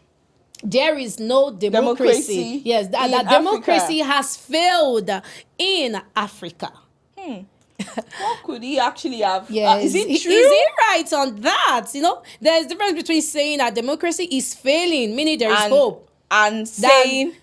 there is no democracy. Yes, that democracy has failed in Africa. What could he actually have? Yes. Is it true? Is he right on that? There's a difference between saying that democracy is failing, meaning there is hope, and saying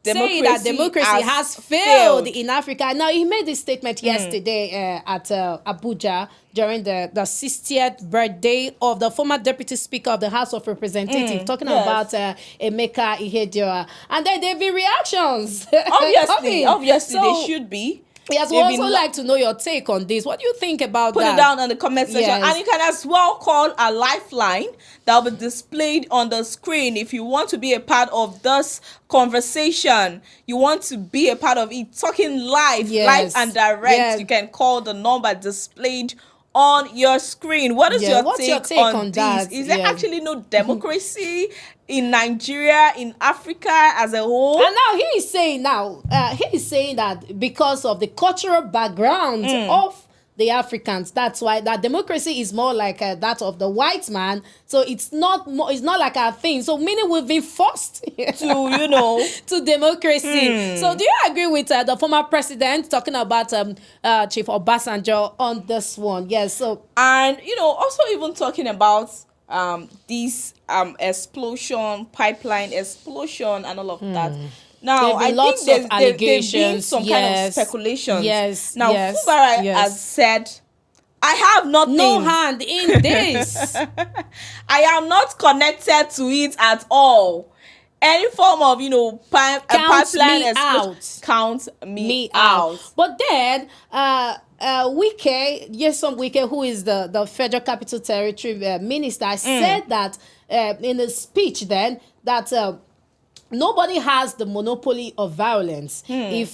that democracy has failed in Africa. Now, he made this statement yesterday at Abuja during the 60th birthday of the former Deputy Speaker of the House of Representatives, talking about Emeka Ihedioha. And then there be reactions. Obviously, they should be. Yes, we also like to know your take on this. What do you think about that? Put it down on the comment section. Yes. And you can as well call a lifeline that will be displayed on the screen if you want to be a part of this conversation. You want to be a part of it, talking live and direct. Yes. You can call the number displayed on your screen. What is your take on this? Is there actually no democracy in Nigeria, in Africa as a whole? And now he is saying that because of the cultural background of the Africans, that's why that democracy is more like that of the white man. So it's not like our thing. So meaning we've been forced to democracy. So do you agree with the former president talking about Chief Obasanjo on this one? Yes. So also even talking about this explosion, pipeline explosion, and all of that. Now, I think there's been some kind of speculations. Yes. Now, Fubara has said, I have nothing. No hand in this. I am not connected to it at all. Any form of, pipeline explosion, count me out. But then, Wike, who is the Federal Capital Territory Minister, said that in a speech then that nobody has the monopoly of violence. If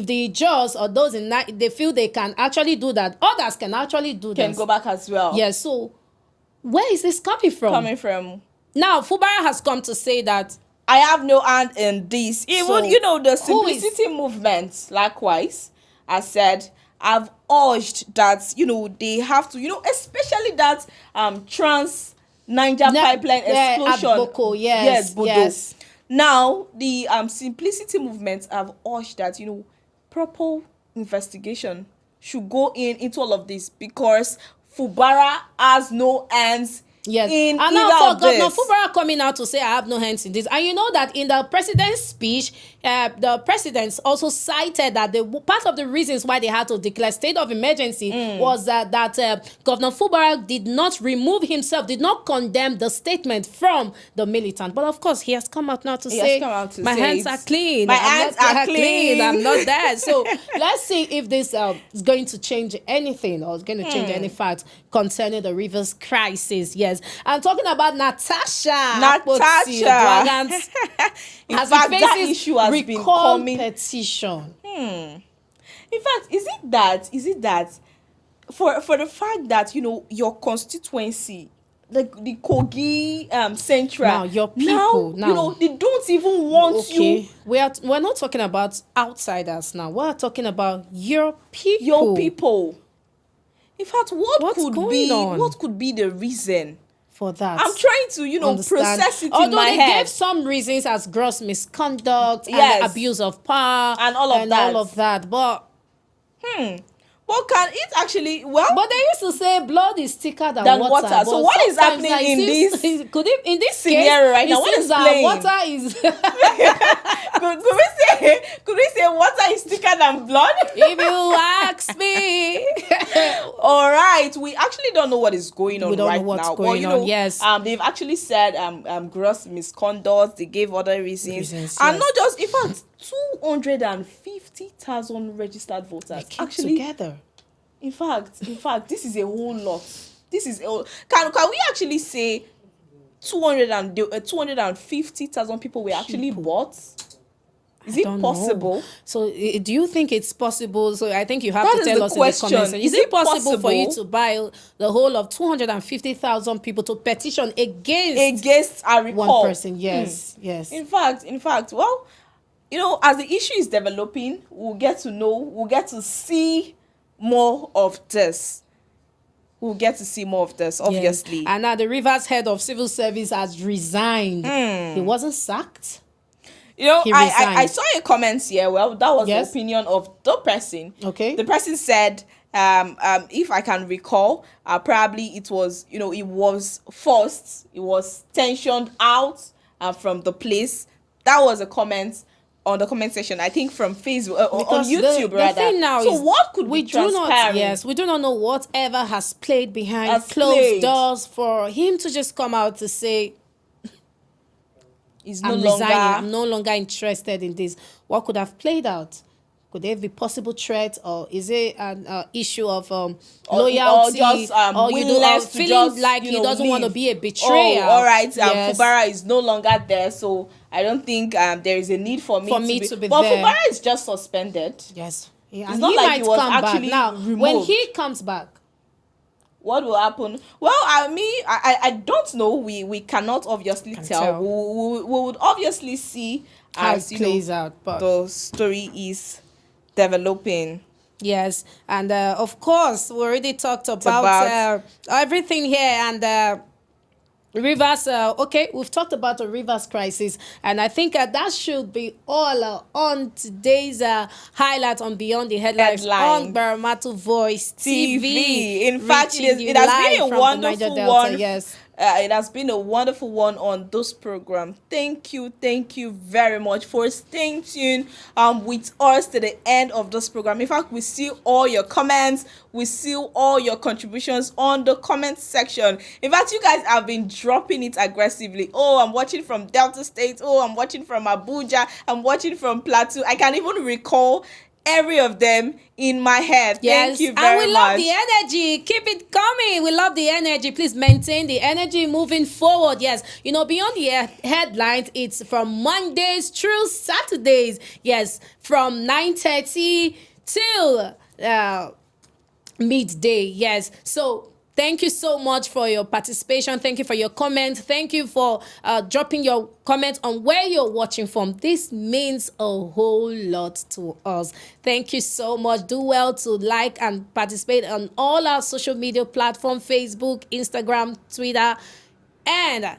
the judges or those they feel they can actually do that, others can actually do that. Can go back as well. Yes. So where is this coming from? Now, Fubara has come to say that I have no hand in this. Even the Simplicity movement, likewise, has said, I've urged that they have to, especially that Trans Niger pipeline explosion. Bodo. Yes. Now, the Simplicity movement have urged that, proper investigation should go into all of this because Fubara has no hands in and now for Governor Fubara coming out to say I have no hands in this. And you know that in the president's speech, the president also cited that part of the reasons why they had to declare state of emergency was that Governor Fubara did not remove himself, did not condemn the statement from the militant. But of course, he has come out now to say, my hands are clean. My hands are clean. I'm not that. So let's see if this is going to change anything or is going to change any facts concerning the rivers crisis. Yes. I'm talking about Natasha Akpoti-Uduaghan. In fact, that issue has been coming. Petition. In fact, is it that for the fact that your constituency, like the Kogi Central, now your people they don't even want you. We're not talking about outsiders now. We're talking about your people. Your people. In fact, what could be the reason for that? I'm trying to, process it in my head. Although they gave some reasons as gross misconduct and abuse of power and all of that. But what can it actually But they used to say blood is thicker than water. So what is happening in this scenario right now? What is playing? Water is could we say water is thicker than blood? If you ask me. All right, we actually don't know what is going on right now. Yes. They've actually said gross misconduct. They gave other reasons. And not just, in fact, 250,000 registered voters actually together. In fact, this is a whole lot. This is can we actually say 250,000 people were actually bought? Is it possible? So do you think it's possible? So I think you have That to is tell the us question. in the comments. Is it possible for you possible? to buy the whole of 250,000 people to petition Against a recall? one person? Yes, yes. In fact, well, you know, as the issue is developing, we'll get to see more of this. Obviously. Yes. And now the Rivers head of civil service has resigned. He wasn't sacked. You know, He I resigned. saw a comment here. Well, that was Yes. the opinion of the person. Okay. The person said, if I can recall, probably it was, you know, it was forced, it was tensioned out from the place. That was a comment on the comment section, I think from Facebook, on Because YouTube, the rather. thing now So is what could we be do transpiring? not, we do not know whatever has played behind Has closed played. doors for him to just come out to say, Is I'm resigning. I'm no longer interested in this. What could have played out? Could there be possible threat, or is it an issue of loyalty, or just willingness to feeling just, like you he know, doesn't want to leave? be a betrayer? Oh, all right. Yes. Fubara is no longer there, so I don't think there is a need for me to be But there. Fubara Fubara is just suspended. Yes. It's not like he was actually now. removed. When he comes back, What will happen? Well, I don't know. We cannot obviously tell. We would obviously see how as it plays out. But the story is developing. yes, and of course, we already talked about everything here, and Rivers. Okay, we've talked about the Rivers crisis, and I think that should be all on today's highlight on Beyond the Headlines on Baramatu Voice TV. In fact, it has been a wonderful one. Yes. It has been a wonderful one on this program. Thank you very much for staying tuned with us to the end of this program. In fact, we see all your comments, we see all your contributions on the comment section. In fact, you guys have been dropping it aggressively. Oh, I'm watching from Delta State. Oh, I'm watching from Abuja. I'm watching from Plateau. I can even recall every of them in my head. Yes. Thank you very much. And we love the energy. Keep it coming. We love the energy. Please maintain the energy moving forward. Yes. You know, Beyond the Headlines, it's from Mondays through Saturdays. Yes. From 9:30 till midday. Yes. So thank you so much for your participation. Thank you for your comment. Thank you for dropping your comment on where you're watching from. This means a whole lot to us. Thank you so much. Do well to like and participate on all our social media platforms, Facebook, Instagram, Twitter, and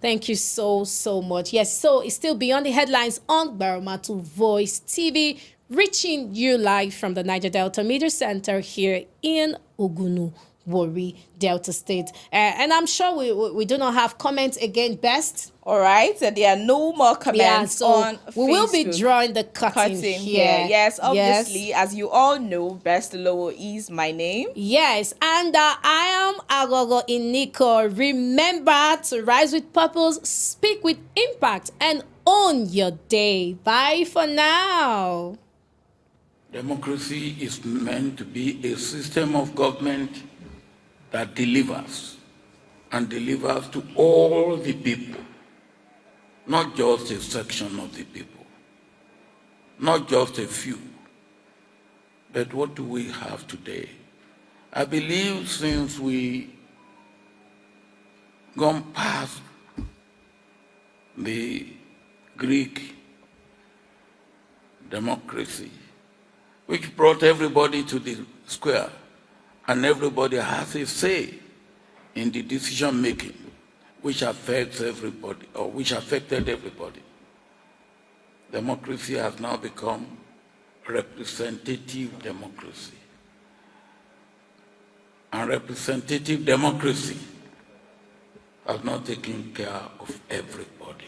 thank you so much. Yes, so it's still Beyond the Headlines on Baramatu Voice TV, reaching you live from the Niger Delta Media Center here in Ogunu, Warri, Delta State. And I'm sure we do not have comments again, Best. All right, so there are no more comments on Facebook. We will be drawing the curtain here. Yes, obviously, yes. As you all know, Best Lowo is my name. Yes, and I am Agogo Iniko. Remember to rise with purpose, speak with impact, and own your day. Bye for now. Democracy is meant to be a system of government that delivers, and delivers to all the people, not just a section of the people, not just a few. But what do we have today? I believe since we gone past the Greek democracy, which brought everybody to the square, and everybody has a say in the decision making, which affects everybody, or which affected everybody. Democracy has now become representative democracy. And representative democracy has not taken care of everybody.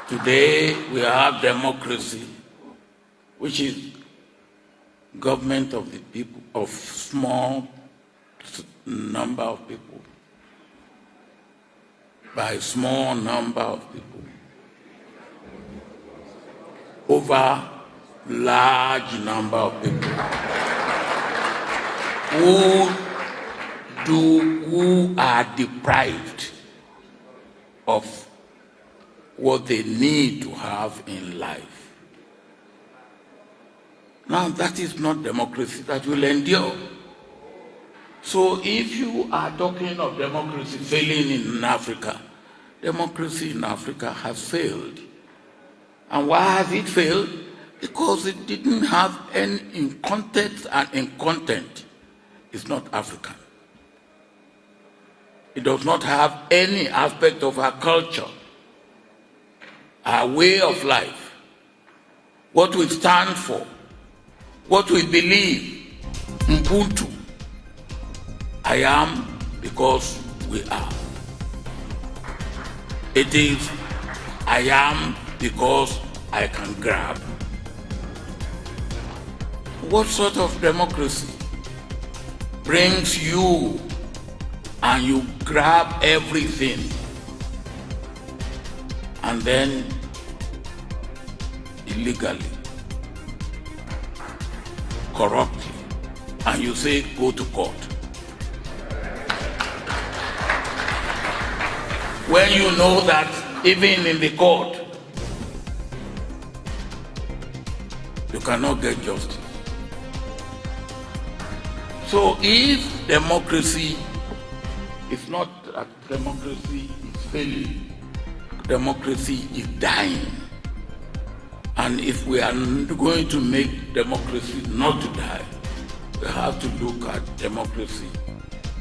Today we have democracy, which is government of the people, of small number of people, by a small number of people, over large number of people who who are deprived of what they need to have in life. Now, that is not democracy that will endure. So if you are talking of democracy failing in Africa, democracy in Africa has failed. And why has it failed? Because it didn't have any, in context and in content, it's not African. It does not have any aspect of our culture, our way of life, what we stand for, what we believe, Ubuntu. I am because we are. It is, I am because I can grab. What sort of democracy brings you and you grab everything and then illegally, corruptly, and you say go to court? When you know that even in the court, you cannot get justice. So if democracy is not that democracy is failing, democracy is dying. And if we are going to make democracy not to die, we have to look at democracy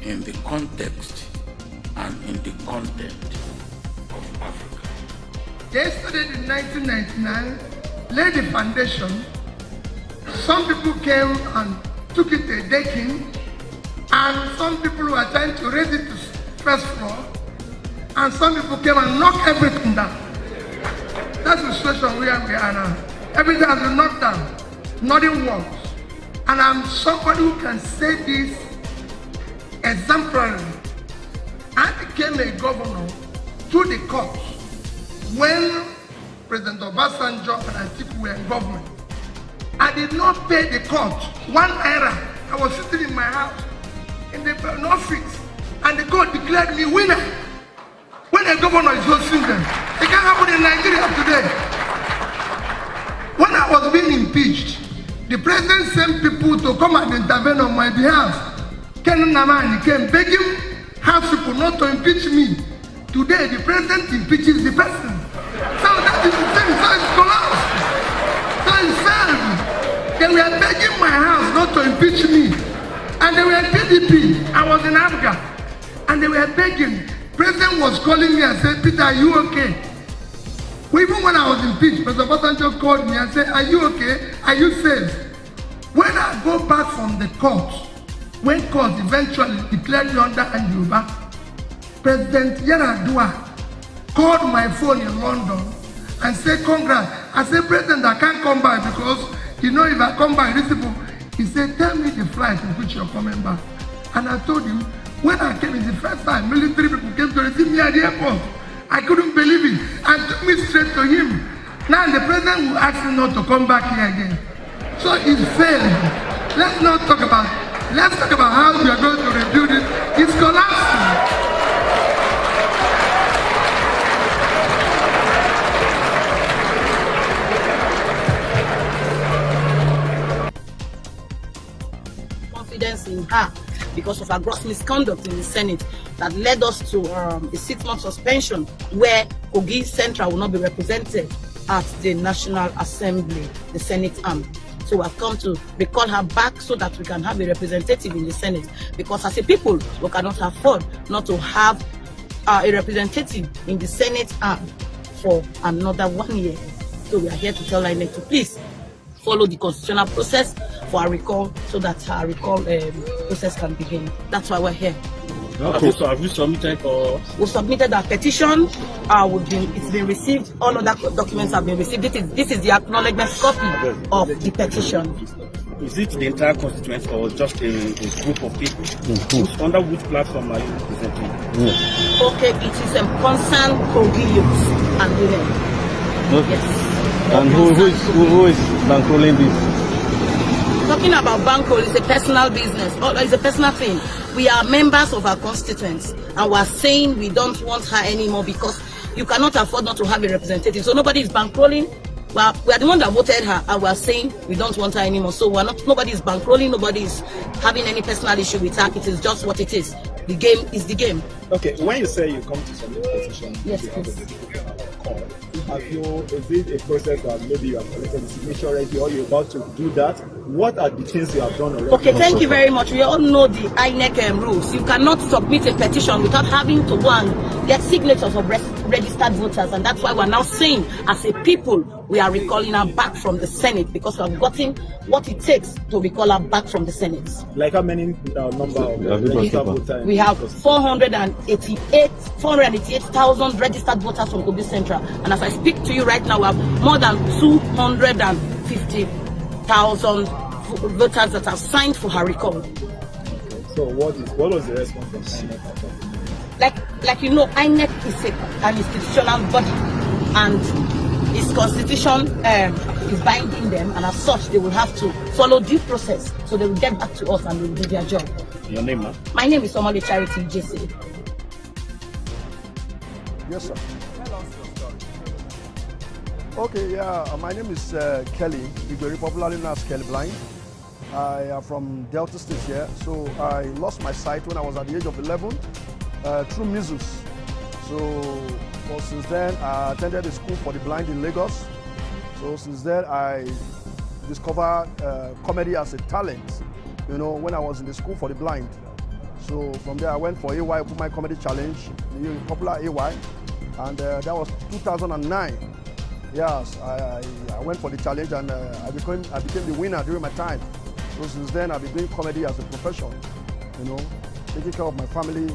in the context and in the content of Africa. Yesterday in 1999, laid the foundation. Some people came and took it a decking, and some people were trying to raise it to first floor, and some people came and knocked everything down. That's the situation where we are now. Everything has been knocked down. Nothing works. And I'm somebody who can say this exemplarily. I became a governor through the courts when President Obasanjo and Atiku were in government. I did not pay the court 1 naira. I was sitting in my house in the office, and the court declared me winner. When a governor is hosting them, it can't happen in Nigeria today. When I was being impeached, the president sent people to come and intervene on my behalf. Ken Namani came begging House people not to impeach me. Today, the president impeaches the person. So that is the thing. So it's collapsed. So it's failed. They were begging my house not to impeach me. And they were PDP. I was in Africa. And they were begging. President was calling me and said, Peter, are you okay? Well, even when I was impeached, President Obasanjo called me and said, are you okay? Are you safe? When I go back from the court, when court eventually declared me under Anjuba, President Yaradua called my phone in London and said, congrats. I said, President, I can't come back because, you know, if I come back, these people, he said, tell me the flight in which you're coming back. And I told him, when I came, it's the first time military people came to receive me at the airport. I couldn't believe it and took me straight to him. Now the president will ask me not to come back here again. So it's failed. Let's not talk about it. Let's talk about how we are going to rebuild it. It's collapsing. Confidence in her because of her gross misconduct in the Senate that led us to a 6-month suspension where Kogi Central will not be represented at the National Assembly, the Senate arm. So we have come to recall her back so that we can have a representative in the Senate, because as a people, we cannot afford not to have a representative in the Senate arm for another 1 year. So we are here to tell INEC to please follow the constitutional process for our recall so that our recall process can begin. That's why we're here. Okay, so have you submitted or? We submitted our petition. It's been received. All other documents have been received. This is the acknowledgement copy of the petition. Is it the entire constituent or just a group of people? Mm-hmm. Under which platform are you representing? Okay, it is a concerned Kogi youth and women. Okay. Yes. And who is controlling this? Talking about Banco is a personal business, or it's a personal thing. We are members of our constituents, and we're saying we don't want her anymore because you cannot afford not to have a representative. So nobody is bankrolling. We are the one that voted her, and we are saying we don't want her anymore. So we're not. Nobody is bankrolling. Nobody is having any personal issue with her. It is just what it is. The game is the game. Okay, when you say you come to submit petition, yes, please. Is it a process that maybe you have collected the signature already, or you're about to do that? What are the things you have done already? Okay, thank you very much. We all know the INEC rules. You cannot submit a petition without having to go and get signatures of registered voters, and that's why we're now saying, as a people, we are recalling her back from the Senate because we have gotten what it takes to recall her back from the Senate. Like how many number of registered voters? We have 488,000 registered voters from Kogi Central, and as I speak to you right now, we have more than 250,000 voters that have signed for her recall. So what was the response from INEC? Like you know, INEC is an institutional body, and its constitution is binding them, and as such, they will have to follow due process. So they will get back to us and they will do their job. Your name, ma'am? My name is Somali Charity JC. Yes, sir. Okay, yeah, my name is Kelly, very popularly known as Kelly Blind. I am from Delta State here, so I lost my sight when I was at the age of 11 through measles. So since then, I attended the school for the blind in Lagos. So since then, I discovered comedy as a talent, you know, when I was in the school for the blind. So from there, I went for AY, put my comedy challenge, the popular AY, and that was 2009. Yes, I went for the challenge, and I became the winner during my time. So since then, I've been doing comedy as a profession, you know, taking care of my family,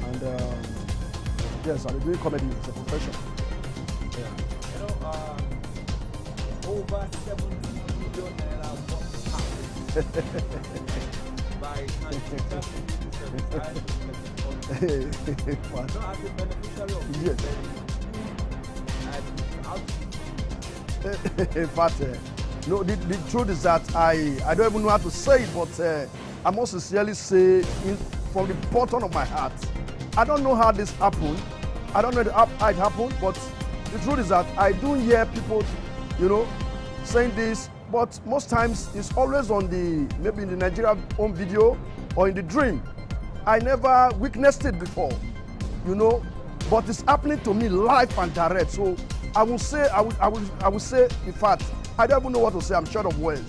and yes, I've been doing comedy as a profession. Yeah. You know, over 70 million naira worth house by not as a beneficiary of yes. In fact, no, the truth is that I don't even know how to say it, but I must sincerely say from the bottom of my heart, I don't know how this happened. I don't know how it happened, but the truth is that I do hear people, you know, saying this, but most times it's always on maybe in the Nigeria home video or in the dream. I never witnessed it before, you know, but it's happening to me live and direct. So I will say, in fact, I don't even know what to say. I'm short of words.